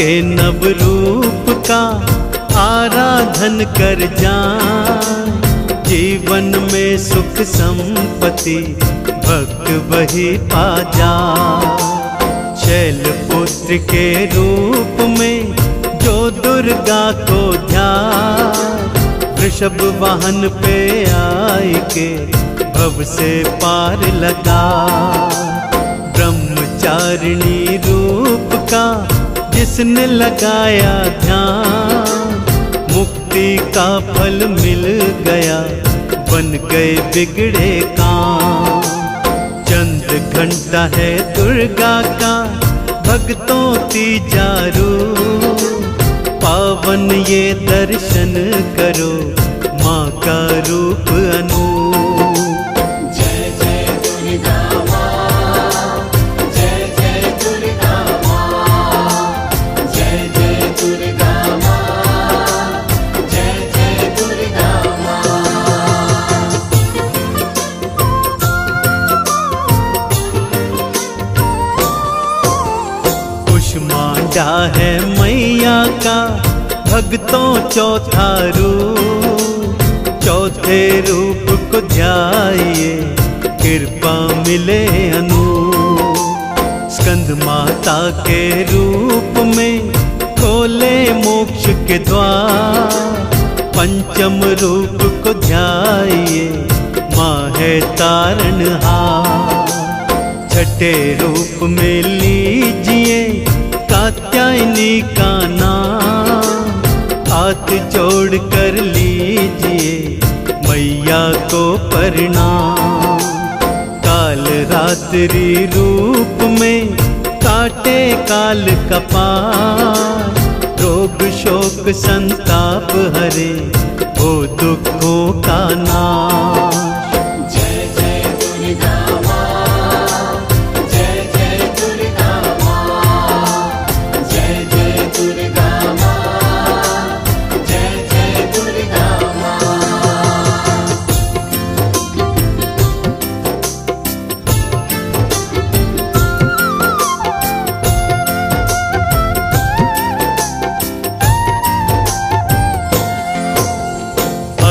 के नव रूप का आराधन कर जाए, जीवन में सुख संपत्ति भक्त वही पा जाए। शैलपुत्र के रूप में जो दुर्गा को ध्यान, वृषभ वाहन पे आए के भव से पार लगा। ब्रह्मचारिणी रूप का जिसने लगाया ध्यान, मुक्ति का फल मिल गया, बन गए बिगड़े काम। चंद्र घंटा है दुर्गा का भक्तों तीजा रूप, पावन ये दर्शन करो माँ का रूप अनूप। जय जय दुर्गा माँ, जय जय दुर्गा माँ, जय जय दुर्गा माँ, जय जय दुर्गा माँ। कुष्मांडा है मैया का भक्तों चौथा रूप, चौथे रूप को ध्याइए कृपा मिले अनूप। स्कंद माता के रूप में खोले मोक्ष के द्वार, पंचम रूप को ध्याइए माँ है तारणहार। छठे रूप में लीजिए कात्यायनी का नाम, हाथ जोड़ कर लीजिए मैया को प्रणाम। काल रात्रि रूप में काटे काल कपार, रोग शोक संताप हरे हो दुखों का नाश। जय जय दुर्गा माँ, जय जय दुर्गा माँ, जय जय दुर्गा माँ, जय जय दुर्गा माँ।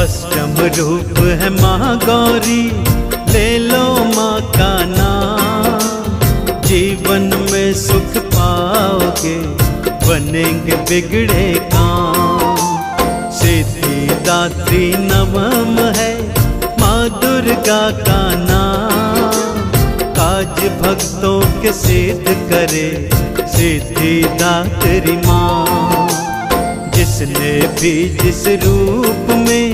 अष्टम रूप है महागौरी, ले लो माँ का नाम, जीवन में सुख पाओगे बनेंगे बिगड़े काम। सिद्धिदात्री नवम है माँ दुर्गा का नाम, काज भक्तों के सिद्ध करे सिद्धिदात्री माँ। जिसने भी जिस रूप में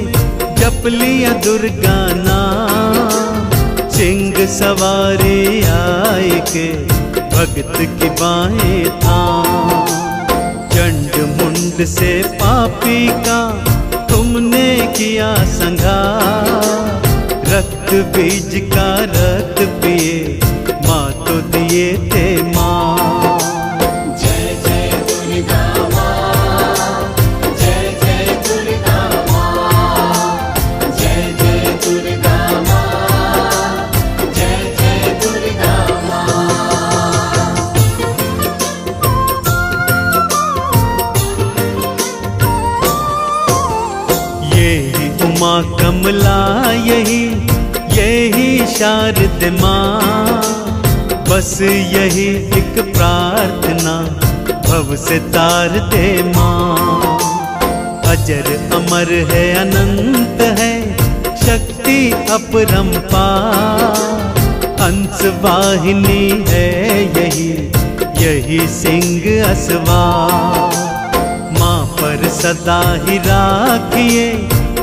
जप लिया दुर्गा नाम, सिंह सवारी आए के भक्त की बाहें थाम। चंड मुंड से पापी का तुमने किया संहार, रक्त बीज का रक्त पिए माँ तो दिए थे माँ। जय जय दुर्गा माँ, जय जय दुर्गा माँ, जय जय दुर्गा माँ, जय जय दुर्गा माँ। यही उमा कमला यही शारद माँ, बस यही एक प्रार्थना भव से तार दे माँ। अजर अमर है अनंत है शक्ति अपरंपार, हंस वाहिनी है यही सिंह असवार। माँ पर सदा ही राखिए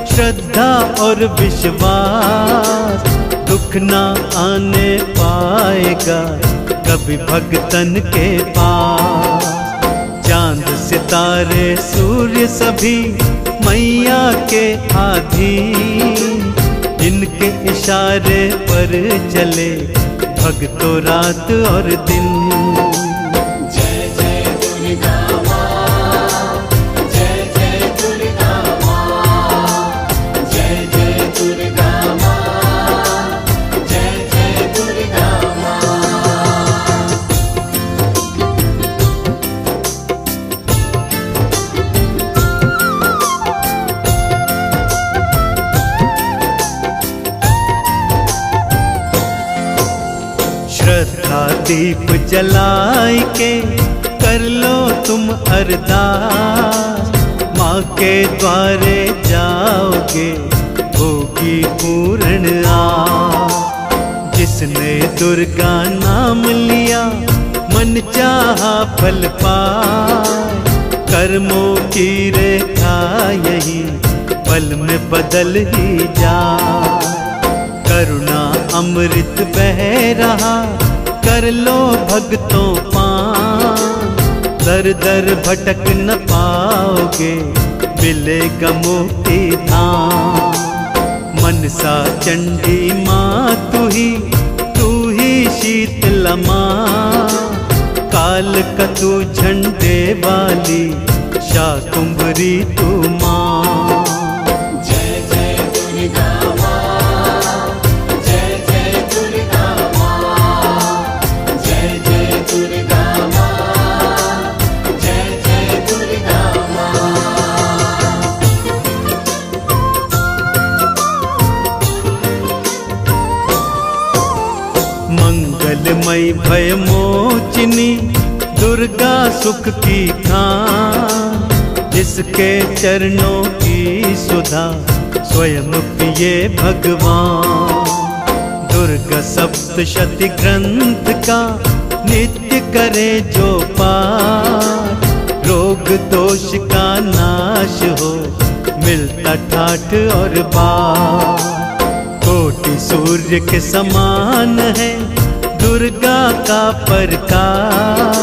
श्रद्धा और विश्वास, दुख ना आने पाएगा कभी भक्तन के पास। चांद सितारे सूर्य सभी मैया के अधीन, इनके इशारे पर चले भक्तों रात और दिन। जय जय दुर्गा माँ, जय जय दुर्गा माँ, जय जय दुर्गा माँ, जय जय दुर्गा माँ। दीप जलाई के कर लो तुम अरदास, माँ के द्वारे जाओगे होगी पूर्ण आस। जिसने दुर्गा नाम लिया मन चाहा फल पाए, कर्मों की रेखा यही पल में बदल ही जाए। करुणा अमृत बह रहा कर लो भक्तों पान, दर दर भटक न पाओगे मिलेगा मुक्ति धाम। मनसा चंडी माँ तू ही शीतला माँ, काल कतु झंडे वाली शाकुंभरी तू माँ। जय जय दुर्गा माँ, जय जय दुर्गा माँ, जय जय दुर्गा माँ, जय जय दुर्गा माँ। मंगलमयी भय मोचिनी दुर्गा सुख की खान, जिसके चरणों की सुधा स्वयं पिए भगवान। दुर्गा सप्तशती ग्रंथ का नित्य करे जो पाठ, रोग दोष का नाश हो मिलता ठाठ और बार। कोटि सूर्य के समान है दुर्गा का प्रकाश,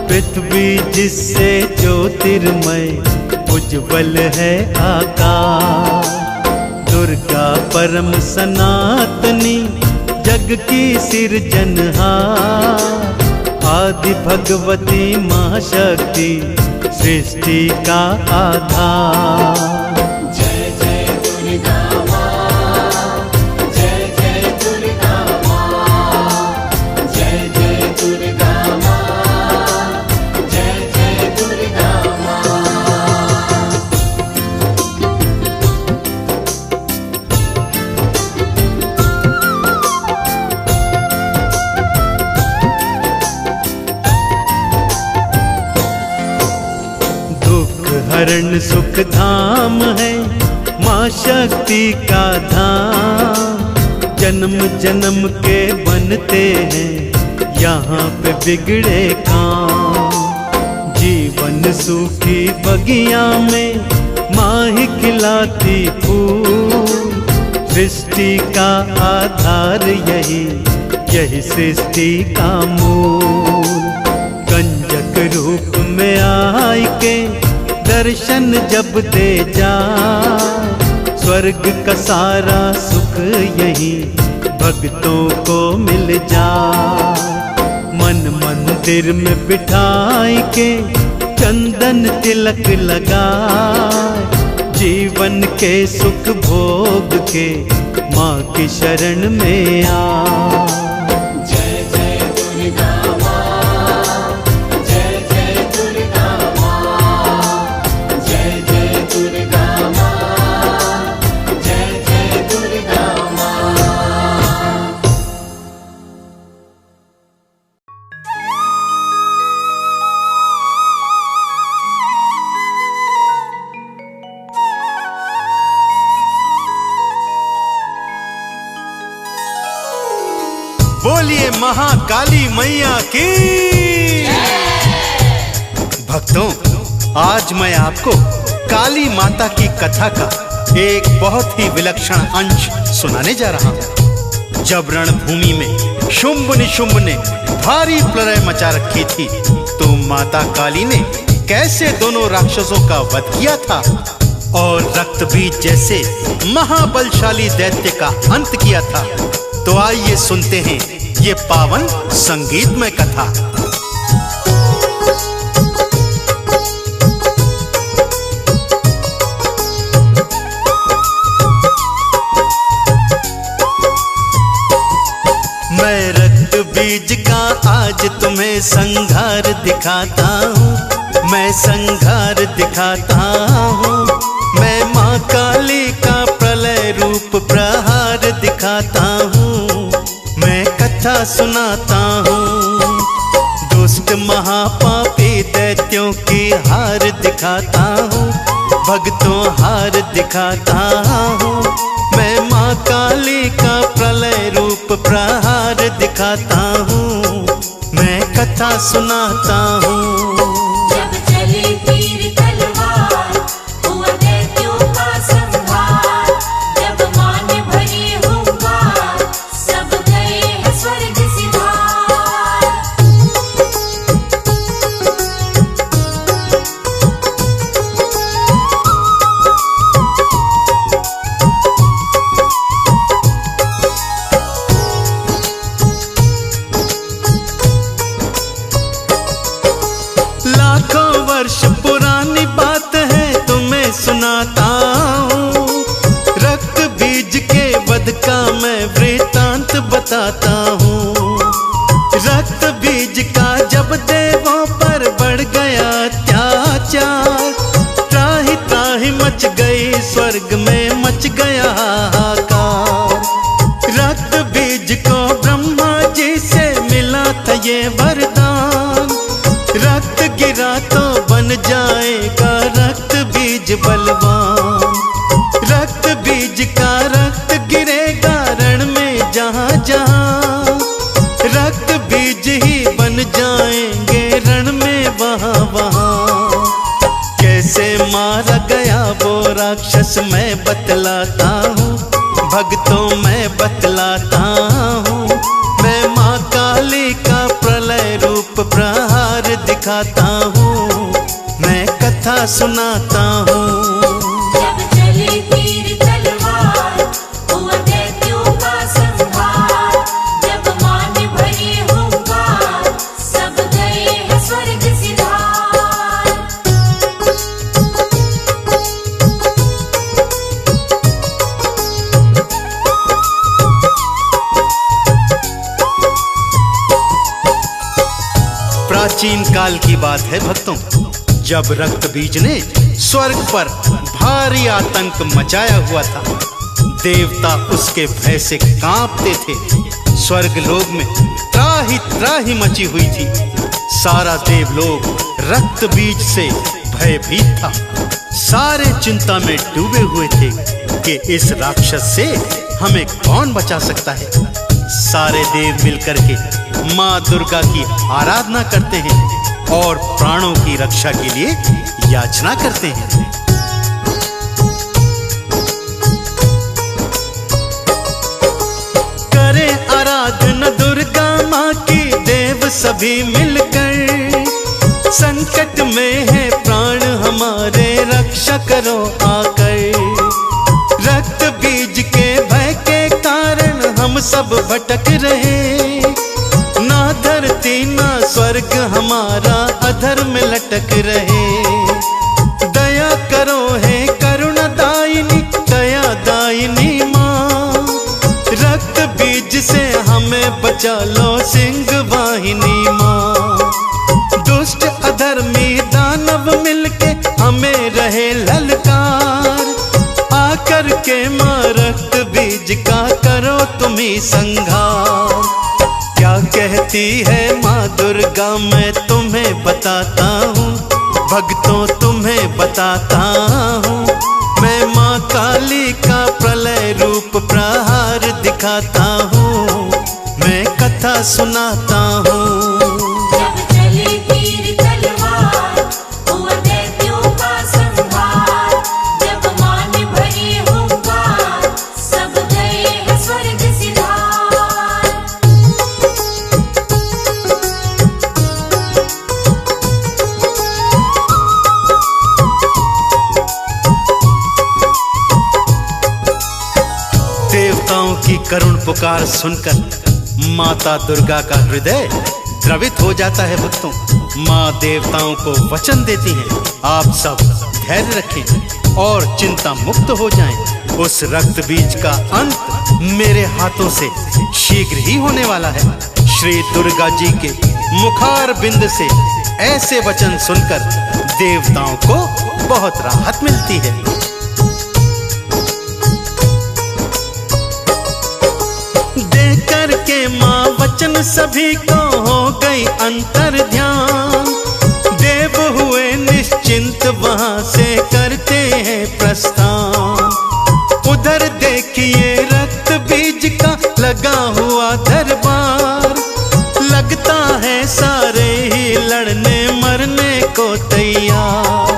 पृथ्वी जिससे ज्योतिर्मय उज्ज्वल है आकाश। दुर्गा परम सनातनी जग की सिरजनहार, आदि भगवती माँ शक्ति सृष्टि का आधार। जय जय दुर्गा माँ, जय जय दुर्गा माँ, जय जय दुर्गा माँ, जय जय दुर्गा माँ। दुख हरण सुख धाम है माँ शक्ति का धाम, जन्म जन्म के बनते हैं यहाँ पे बिगड़े काम। जीवन सूखी बगिया में माँ ही खिलाती फूल, सृष्टि का आधार यही यही सृष्टि का मूल। कंजक रूप में आय के दर्शन जब दे जा, स्वर्ग का सारा सुख यही भक्तों को मिल जा। मन मंदिर में बिठाई के चंदन तिलक लगा, जीवन के सुख भोग के माँ की शरण में आ। जय जय दुर्गा माँ, जय जय दुर्गा माँ, जय जय दुर्गा माँ, जय जय दुर्गा माँ। बोलिए महाकाली मैया की। भक्तों, आज मैं आपको काली माता की कथा का एक बहुत ही विलक्षण अंश सुनाने जा रहा हूँ। जब रणभूमि में शुंभ निशुंभ ने भारी प्रलय मचा रखी थी, तो माता काली ने कैसे दोनों राक्षसों का वध किया था और रक्तबीज जैसे महाबलशाली दैत्य का अंत किया था। तो आइए सुनते हैं ये पावन संगीतमय कथा। मैं रक्त बीज का आज तुम्हें संघार दिखाता हूँ, मैं संघार दिखाता हूँ। मैं माँ काली का प्रलय रूप प्रहार दिखाता हूँ, मैं कथा सुनाता हूँ। दुष्ट महापापी दैत्यों की हार दिखाता हूँ, भक्तों हार दिखाता हूँ। मैं माँ काली का प्रलय रूप प्रहार दिखाता हूँ, मैं कथा सुनाता हूँ। जब चली तीर तलवार हुआ दैत्यों का संहार, जब माँ ने भरी हुंकार सब गए हैं स्वर्ग सिधार। लाखों वर्ष पुरानी बात है तुम्हें सुनाता हूँ, रक्त बीज के वध का मैं वृतांत बताता हूँ। रक्त बीज का जब देवों पर बढ़ गया अत्याचार, त्राहि त्राहि मच गई स्वर्ग में मच गया हाहाकार। रक्त बीज को ब्रह्मा जी से मिला था ये वरदान, रक्त गिरा तो बन जाएगा रक्त बीज बलवान। रक्त बीज का रक्त गिरेगा रण में जहाँ जहाँ, रक्त बीज ही बन जाएंगे रण में वहाँ वहाँ। कैसे मारा गया वो राक्षस मैं बतलाता हूँ, भक्तों मैं बतलाता हूँ। मैं माँ काली का प्रलय रूप प्रहार दिखाता हूँ, मैं कथा सुनाता हूँ। जब चली तीर तलवार हुआ दैत्यों का संहार, जब माँ ने भरी हुंकार सब गए हैं स्वर्ग सिधार। प्राचीन काल की बात है भक्तों, जब रक्त बीज ने स्वर्ग पर भारी आतंक मचाया हुआ था। देवता उसके भय से कांपते थे, स्वर्ग लोक में त्राहि त्राहि मची हुई थी। सारा देवलोक रक्त बीज से भयभीत था, सारे चिंता में डूबे हुए थे कि इस राक्षस से हमें कौन बचा सकता है। सारे देव मिलकर के माँ दुर्गा की आराधना करते हैं और प्राणों की रक्षा के लिए याचना करते हैं। करे आराधना दुर्गा माँ की देव सभी मिलकर, संकट में है प्राण हमारे रक्षा करो आकर। रक्त बीज के भय के कारण हम सब भटक रहे, ना धरती ना स्वर्ग हमारा अधर्म में लटक रहे। दया करो हे करुणादायिनी दया दायिनी माँ, रक्त बीज से हमें बचा लो सिंह वाहिनी माँ। दुष्ट अधर्मी दानव मिलके हमें रहे ललकार, आकर के माँ रक्त बीज का करो तुम्ही संहार। क्या कहती है माँ दुर्गा मैं तुम्हें बताता हूँ, भक्तों तुम्हें बताता हूँ। मैं माँ काली का प्रलय रूप प्रहार दिखाता हूँ, मैं कथा सुनाता हूँ। जब चली तीर तलवार हुआ दैत्यों का संहार, जब माँ ने भरी हुंकार सब गए हैं स्वर्ग सिधार। देवताओं की करुण पुकार सुनकर माता दुर्गा का हृदय द्रवित हो जाता है भक्तों। माँ देवताओं को वचन देती हैं, आप सब धैर्य रखें और चिंता मुक्त हो जाएं। उस रक्त बीज का अंत मेरे हाथों से शीघ्र ही होने वाला है। श्री दुर्गा जी के मुखार बिंद से ऐसे वचन सुनकर देवताओं को बहुत राहत मिलती है। दे करके माँ वचन सभी को हो गई अंतर ध्यान, वहां से करते हैं प्रस्थान। उधर देखिए रक्त बीज का लगा हुआ दरबार, लगता है सारे ही लड़ने मरने को तैयार।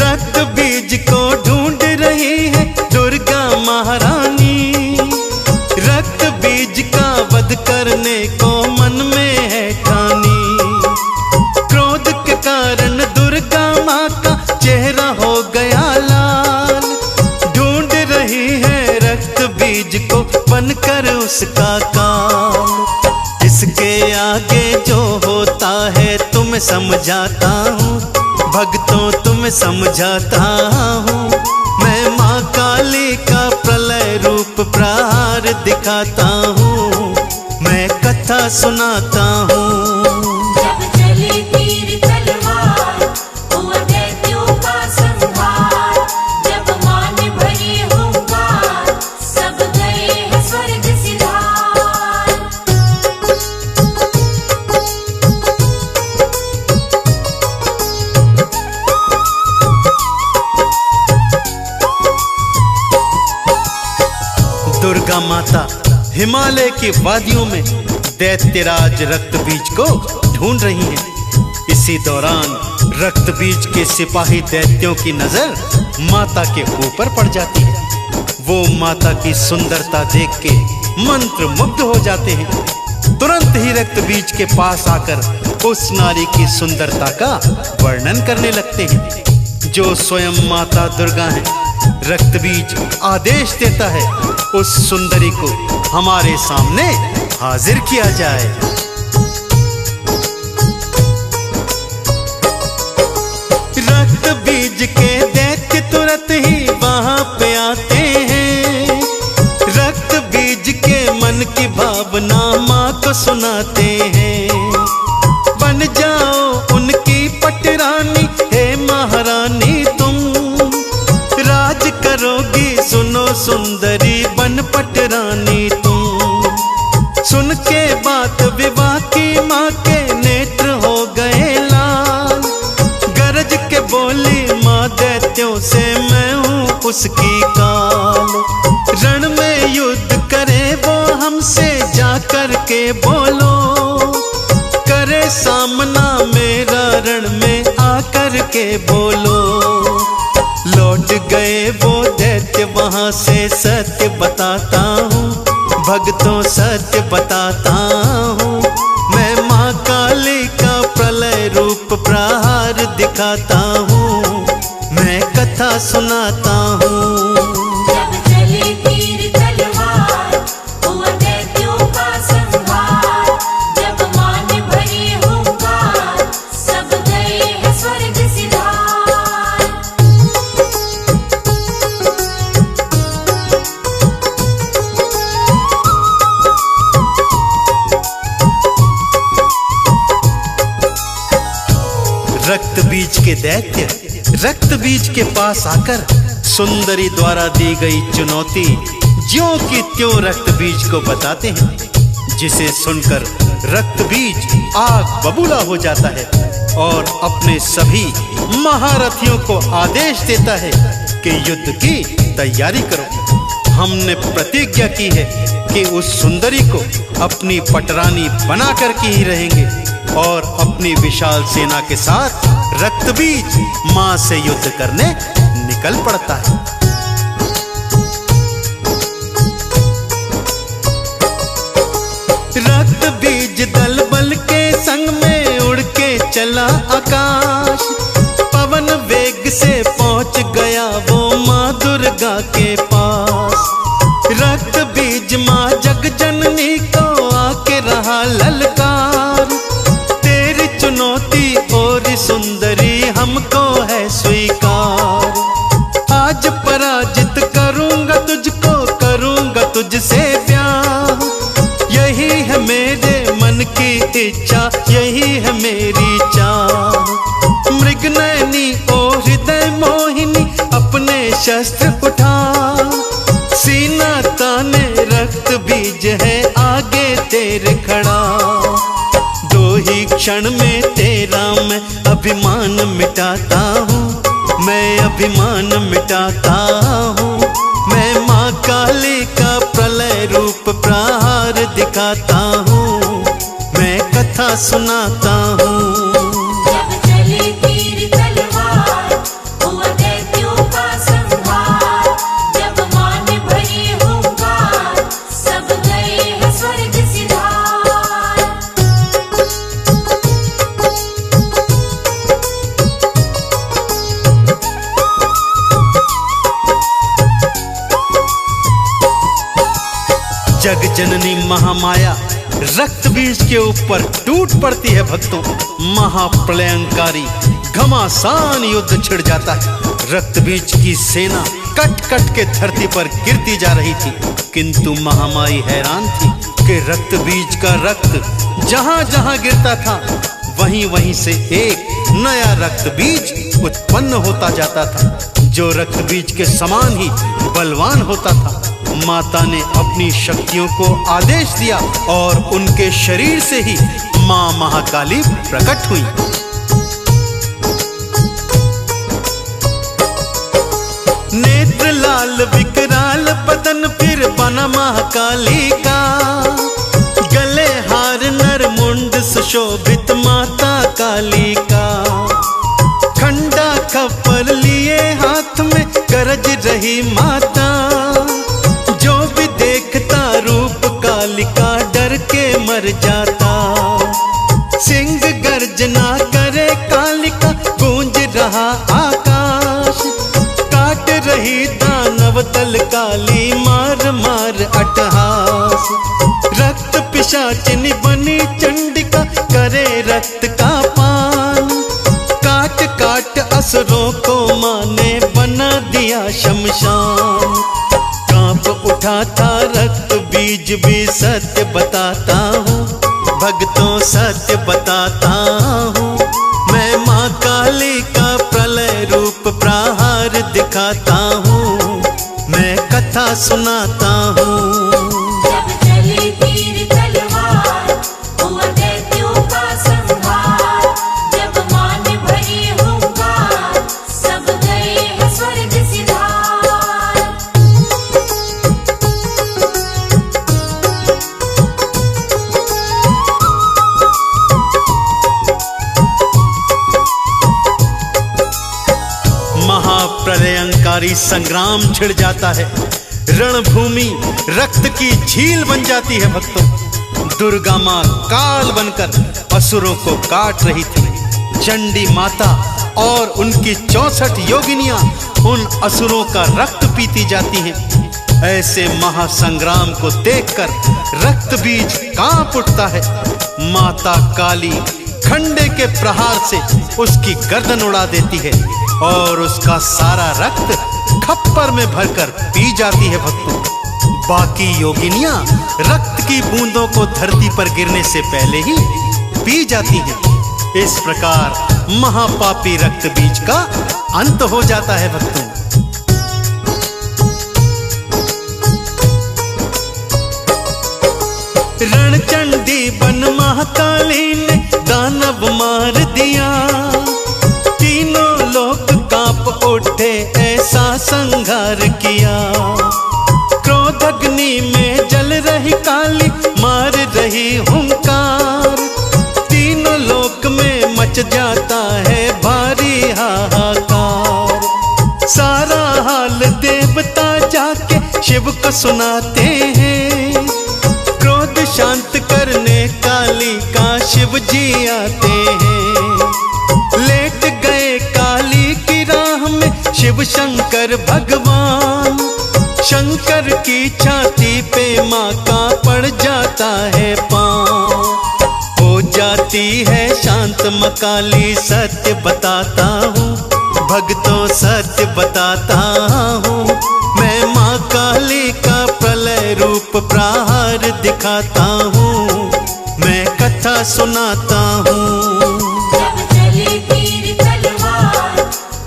रक्त बीज को ढूंढ रही है दुर्गा महारानी, रक्त बीज का वध करने को मन में है ठानी। क्रोध के कारण दुर्गा माँ का चेहरा हो गया लाल, ढूंढ रही है रक्त बीज को बनकर उसका काल। इसके आगे जो होता है तुम्हें समझाता हूँ, भक्तों तुम्हें समझाता हूँ। मैं माँ काली का प्रलय रूप प्रहार दिखाता हूँ, मैं कथा सुनाता हूँ। जब चली तीर तलवार हुआ दैत्यों का संहार, जब मान भरी हुंकार सब गए हैं स्वर्ग सिधार। दुर्गा माता हिमालय की वादियों में दैत्यराज रक्त बीज को ढूंढ रही हैं। इसी दौरान रक्त बीज के सिपाही दैत्यों की नजर माता के ऊपर पड़ जाती है। वो माता की सुंदरता देख के मंत्र मुग्ध हो जाते हैं। तुरंत ही रक्त बीज के पास आकर उस नारी की सुंदरता का वर्णन करने लगते हैं जो स्वयं माता दुर्गा है। रक्त बीज आदेश देता है उस सुंदरी को हमारे सामने हाजिर किया जाए। रक्त बीज के दैत्य तुरंत ही वहां पे आते हैं, रक्त बीज के मन की भावना माँ को सुनाते हैं। बन जाओ उनकी पटरानी हे महारानी तुम, राज करोगी सुनो सुंदरी बन पटरानी तुम। सुन के बात विवाह की माँ के नेत्र हो गए लाल, गरज के बोली माँ दैत्यों से मैं हूँ उसकी काल। रण में युद्ध करे वो हमसे जा कर के बोलो, करे सामना मेरा रण में आकर के बोलो। लौट गए वो दैत्य वहां से सत्य बताता हूँ, भक्तों सत्य बताता हूँ। मैं माँ काली का प्रलय रूप प्रहार दिखाता हूँ, मैं कथा सुनाता हूँ। जब चली तीर तलवार हुआ दैत्यों का संहार, जब मान भरी हुंकार सब गए हैं स्वर्ग सिधार। रक्त बीज के दैत्य रक्त बीज के पास आकर सुंदरी द्वारा दी गई चुनौती ज्यों की त्यों रक्त बीज को बताते हैं, जिसे सुनकर रक्त बीज आग बबूला हो जाता है और अपने सभी महारथियों को आदेश देता है कि युद्ध की तैयारी करो। हमने प्रतिज्ञा की है कि उस सुंदरी को अपनी पटरानी बना कर के ही रहेंगे और अपनी विशाल सेना के साथ रक्त बीज मां से युद्ध करने निकल पड़ता है। रक्त बीज दल बल के संग में उड़ के चला आकाश, पवन वेग से पहुंच गया वो मां दुर्गा के पास। रक्त बीज मां जग जननी को आके रहा ललकार, तेरी चुनौती और सुंदरी हमको है स्वीकार। आज पराजित करूंगा तुझको, करूंगा तुझसे प्यार, यही है मेरे मन की इच्छा, यही है मेरी चाह। मृगनयनी ओ हृदय मोहिनी अपने शस्त्र उठा, सीना ताने रक्त बीज है आगे तेरे खड़ा। दो ही क्षण में तेरा मैं अभिमान मिटाता हूँ, मैं अभिमान मिटाता हूँ, मैं माँ काली का प्रलय रूप प्रहार दिखाता हूँ, मैं कथा सुनाता हूँ। जब चली तीर तलवार हुआ दैत्यों का संहार, जब माँ ने भरी हुंकार सब गए हैं स्वर्ग सिधार। जग जननी महामाया रक्त बीज के ऊपर टूट पड़ती है भक्तों। महाप्रलयंकारी घमासान युद्ध छिड़ जाता है। रक्त बीज की सेना कट कट के धरती पर गिरती जा रही थी, किंतु महामाई हैरान थी कि रक्त बीज का रक्त जहां जहां गिरता था वहीं वहीं से एक नया रक्त बीज उत्पन्न होता जाता था, जो रक्त बीज के समान ही बलवान होता था। माता ने अपनी शक्तियों को आदेश दिया और उनके शरीर से ही मां महाकाली प्रकट हुई। नेत्र लाल विकराल बदन फिर बना महाकाली का, गले हार नर मुंड सुशोभित माता काली का। खंडा खप्पर लिए हाथ में गरज रही माता, जो भी देखता रूप कालिका डर के मर जाता। सिंह गर्जना करे कालिका गूंज रहा आकाश, काट रही दानव दल काली मार मार अट्टहास। रक्त पिशाचिनी बनी चंडिका करे रक्त का पान, काट काट असुरों को माँ ने बना दिया शमशान। कांप उठा था रक्त बीज भी सत्य बताता हूँ, भक्तों सत्य बताता हूँ। मैं माँ काली का प्रलय रूप प्रहार दिखाता हूँ, मैं कथा सुनाता हूँ। जब चली तीर तलवार हुआ दैत्यों का संहार, जब माँ ने भरी हुंकार सब गए हैं स्वर्ग सिधार। महाप्रलयंकारी संग्राम छिड़ जाता है। रणभूमि रक्त की झील बन जाती है भक्तों। दुर्गा माँ काल बनकर असुरों को काट रही थी। चंडी माता और उनकी 64 योगिनियां उन असुरों का रक्त पीती जाती हैं। ऐसे महासंग्राम को देखकर रक्त बीज कांप उठता है। माता काली खंडे के प्रहार से उसकी गर्दन उड़ा देती है और उसका सारा रक्त खप्पर में भरकर पी जाती है भक्तों। बाकी योगिनियां रक्त की बूंदों को धरती पर गिरने से पहले ही पी जाती हैं। इस प्रकार महापापी रक्त बीज का अंत हो जाता है भक्तों। रणचंडी बन महाकाली ने दानव मार दिया। तीनों लोक कांप उठे ऐसा संहार किया। क्रोध अग्नि में जल रही काली मार रही हुंकार। तीनों लोक में मच जाता है भारी हाहाकार। सारा हाल देवता जाके शिव को सुनाते हैं। क्रोध शांत करने काली का शिव जी आते हैं। लेट गए काली की राह में शिव शंकर भगवान। शंकर की छाती पे माँ का पड़ जाता है पाँव। हो जाती है शांत माँ काली सत्य बताता हूँ। भक्तों सत्य बताता हूँ। मैं माँ काली का प्रलय रूप प्रहार दिखाता हूँ। मैं कथा सुनाता हूँ। जब चली तीर तलवार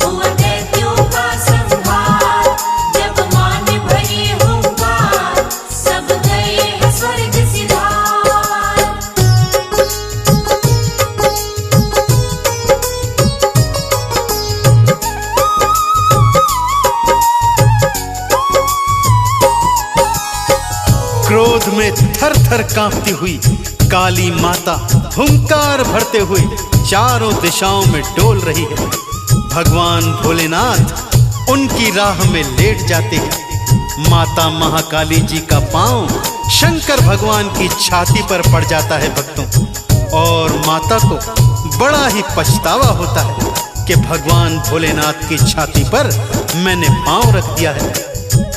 हुआ दैत्यों का संहार। जब माँ ने भरी हुंकार सब गए हैं स्वर्ग सिधार। कांपती हुई काली माता हुंकार भरते हुए चारों दिशाओं में डोल रही है। भगवान भोलेनाथ उनकी राह में लेट जाते हैं। माता महाकाली जी का पांव शंकर भगवान की छाती पर पड़ जाता है भक्तों, और माता को बड़ा ही पछतावा होता है कि भगवान भोलेनाथ की छाती पर मैंने पांव रख दिया है।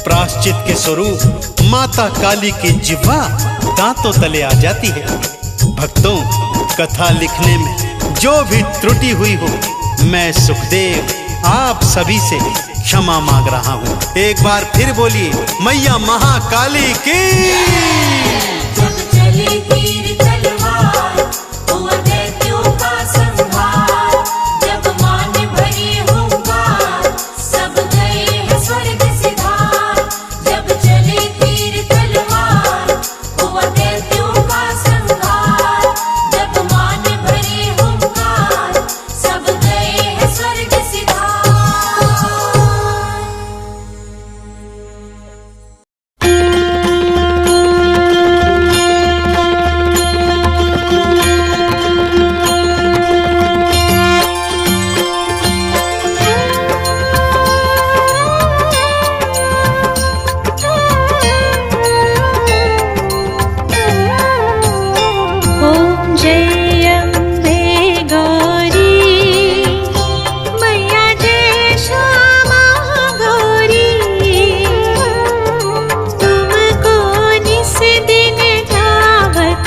प्रायश्चित के स्वरूप माता काली की जिह्वा दांतों तले आ जाती है। भक्तों, कथा लिखने में जो भी त्रुटि हुई हो, मैं सुखदेव आप सभी से क्षमा मांग रहा हूँ। एक बार फिर बोलिए, मैया महाकाली की। जब चली तीर तलवार हुआ दैत्यों का संहार, जब मान भरी हुंकार सब गए हैं स्वर्ग सिधार। जब चली तीर तलवार हुआ दैत्यों का संहार, जब मान भरी हुंकार सब गए हैं स्वर्ग सिधार। ॐ जय अम्बे गौरी मैया जय श्यामा गौरी, तुमको निस दिन धावत,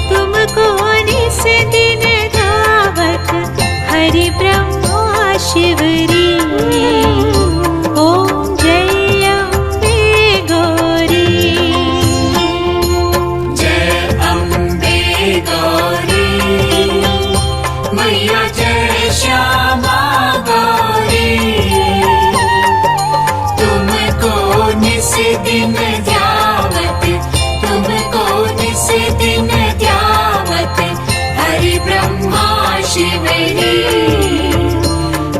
तुमको निस दिन धावत हरि ब्रह्मा शिवरी। ॐ जय अम्बे गौरी। जय अम्बे गौरी मैया जय श्यामा गौरी, तुमको निस दिन ध्यावत, तुमको निस दिन ध्यावत हरि ब्रह्मा शिवरी।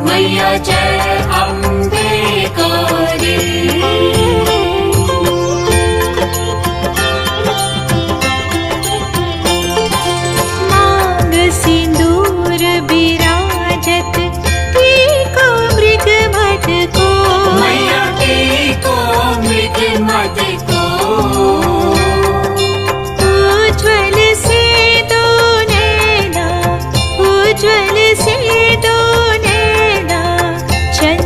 मैया जय अम्बे गौरी। मांग सिंदूर विराजत टीको मृग मद को, मैया टीको मृग मद को, उज्ज्वल से दो नैना, उज्ज्वल से दो नैना, चंद्रमा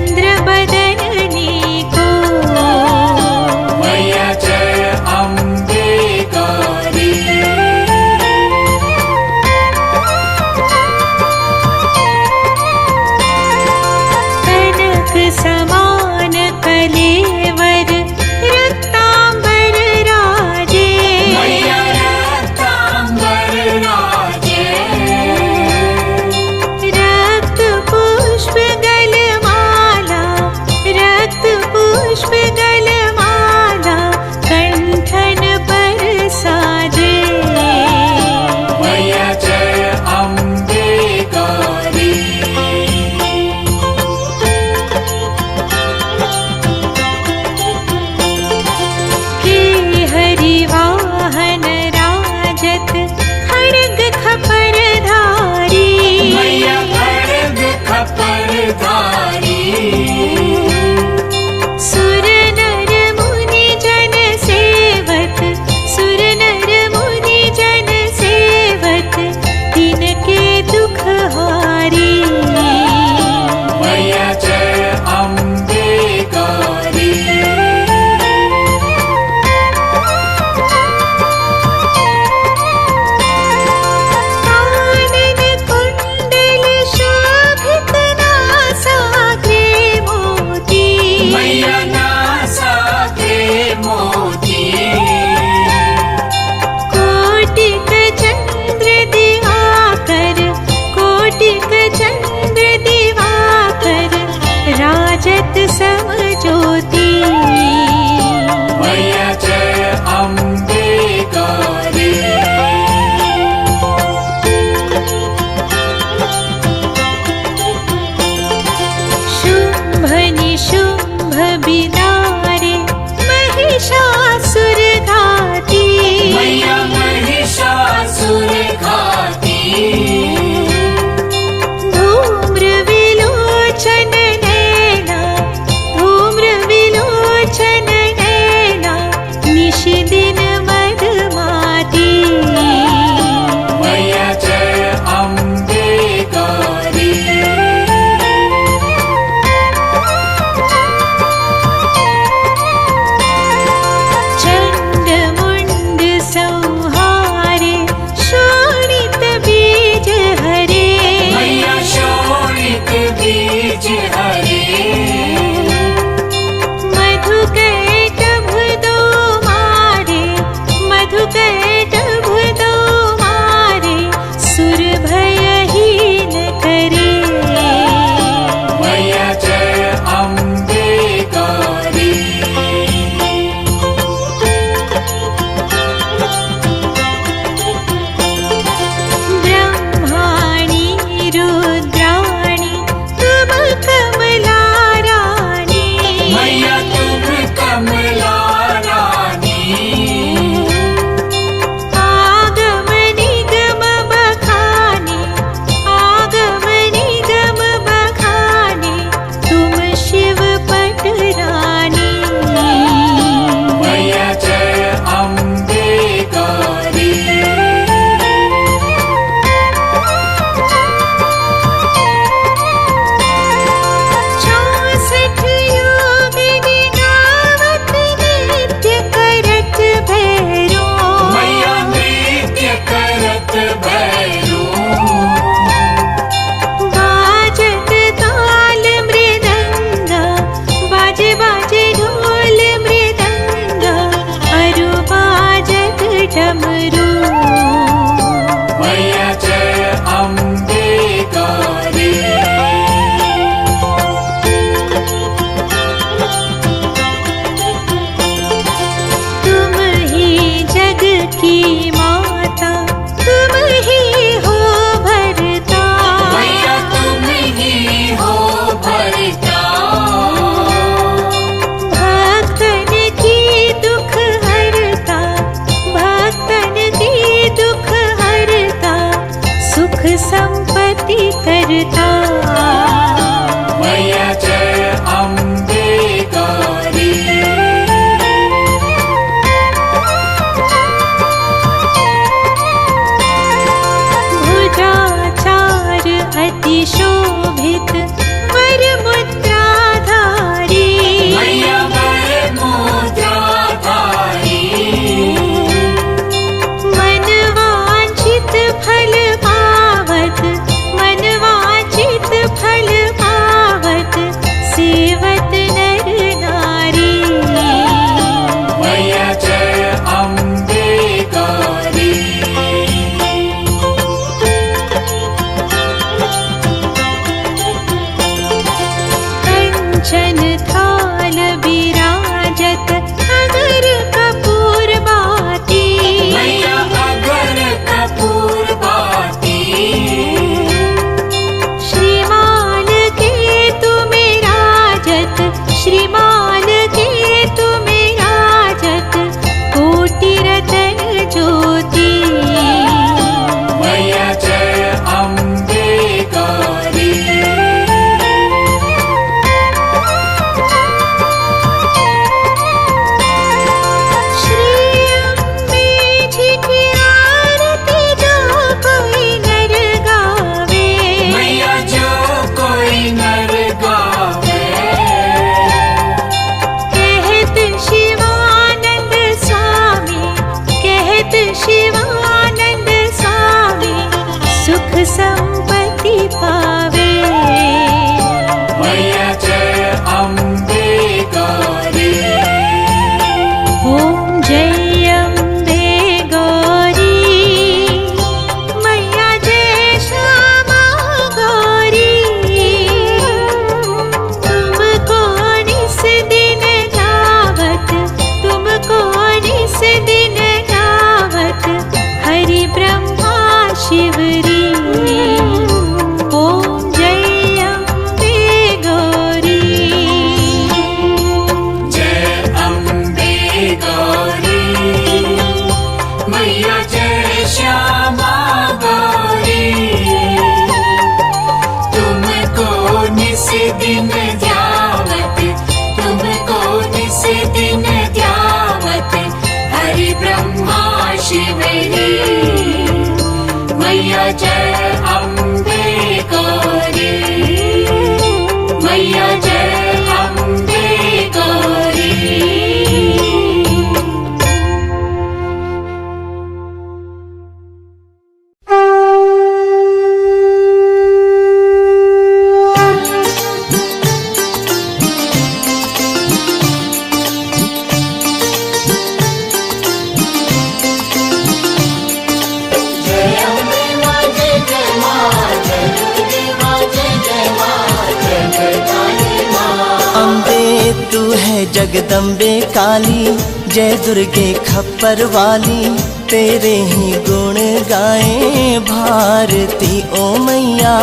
जगदम्बे काली, जय दुर्गे खप्पर वाली, तेरे ही गुण गाए भारती ओ मैया,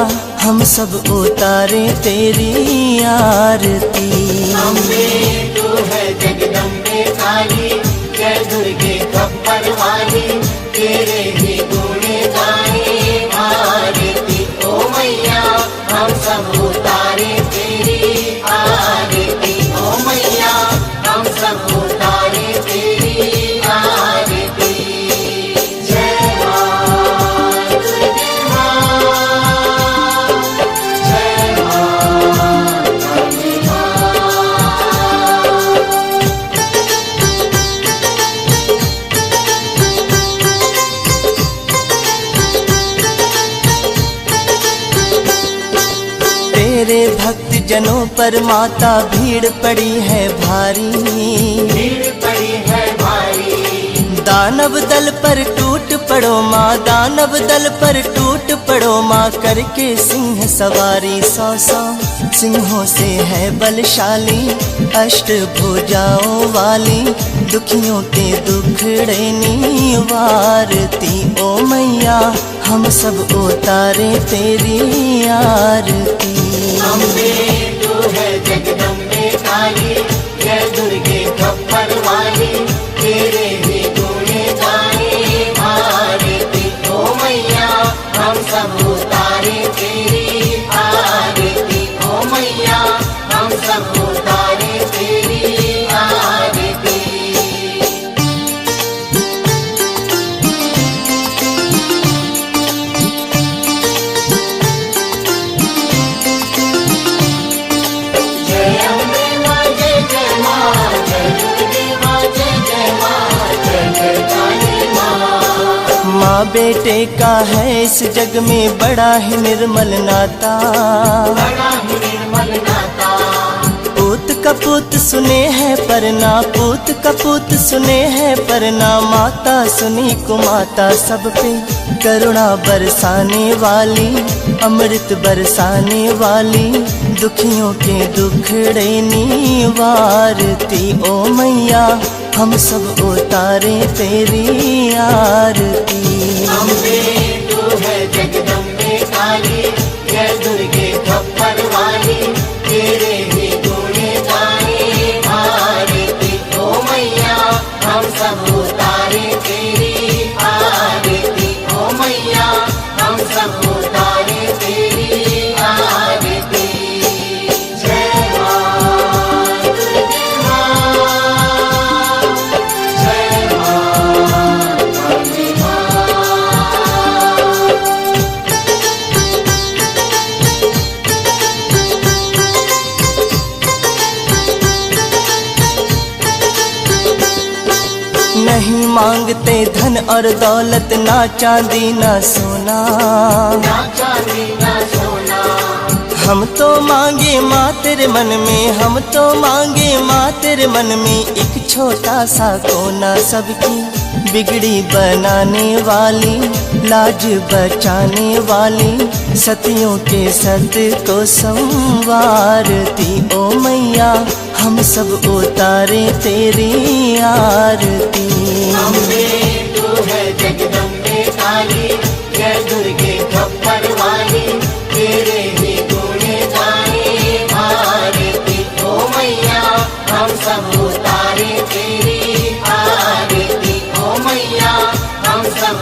हम सब उतारे तेरी आरती। अम्बे तू है जगदम्बे काली, जय दुर्गे खप्पर वाली, तेरे ही गुण गाए भारती ओ मैया, हम सब उतारे तेरी आरती ओ मैया, हम सब उतारे तेरी आरती। जय मां दुर्गे मां, जय मां काली मां। तेरे भक्त जनों पर माता भीड़ पड़ी है भारी, भीड़ पड़ी है भारी, दानव दल पर टूट पड़ो माँ, दानव दल पर टूट पड़ो माँ, करके सिंह सवारी, 100 सिंहों से है बलशाली, अष्ट भुजाओं वाली, दुखियों के दुखड़े निवारती ओ मैया, हम सब उतारे तेरी आरती। अम्बे तू है जगदम्बे काली, जय दुर्गे खप्पर वाली, तेरे ही गुण गाए भारती ओ मैया, हम सब उतारे तेरी आरती ओ मैया, हम सब उतारे तेरी आरती। जय अम्बे मां जय जय मां, जय दुर्गे मां जय जय मां, जय जय काली मां। माँ बेटे का है इस जग में बड़ा ही निर्मल नाता, बड़ा ही निर्मल नाता, पूत कपूत सुने हैं परना, पूत कपूत सुने हैं परना, माता सुनी कुमाता, सब पे करुणा बरसाने वाली, अमृत बरसाने वाली, दुखियों के दुखड़े निवारती ओ मैया, हम सब उतारे तेरी आरती। अम्बे तू है जगदम्बे काली, जय दुर्गे खप्पर वाली, तेरे ही गुण गाए भारती ओ मैया, हम सब उतारे तेरी आरती ओ मैया, हम सब उतारे तेरी आरती। जय मां दुर्गे मां, जय मां काली मां। नहीं मांगते धन और दौलत, ना चांदी ना सोना, ना चांदी ना सोना, हम तो मांगे माँ तेरे मन में, हम तो मांगे माँ तेरे मन में, एक छोटा सा कोना, सबकी बिगड़ी बनाने वाली, लाज बचाने वाली, सतियों के सत को संवारती ओ मैया, हम सब उतारे तेरी आरती। अम्बे तू है जगदम्बे काली, जय दुर्गे खप्पर वाली, तेरे ही गुण गाए भारती ओ मैया, हम सब उतारे तेरी आरती ओ मैया, हम सब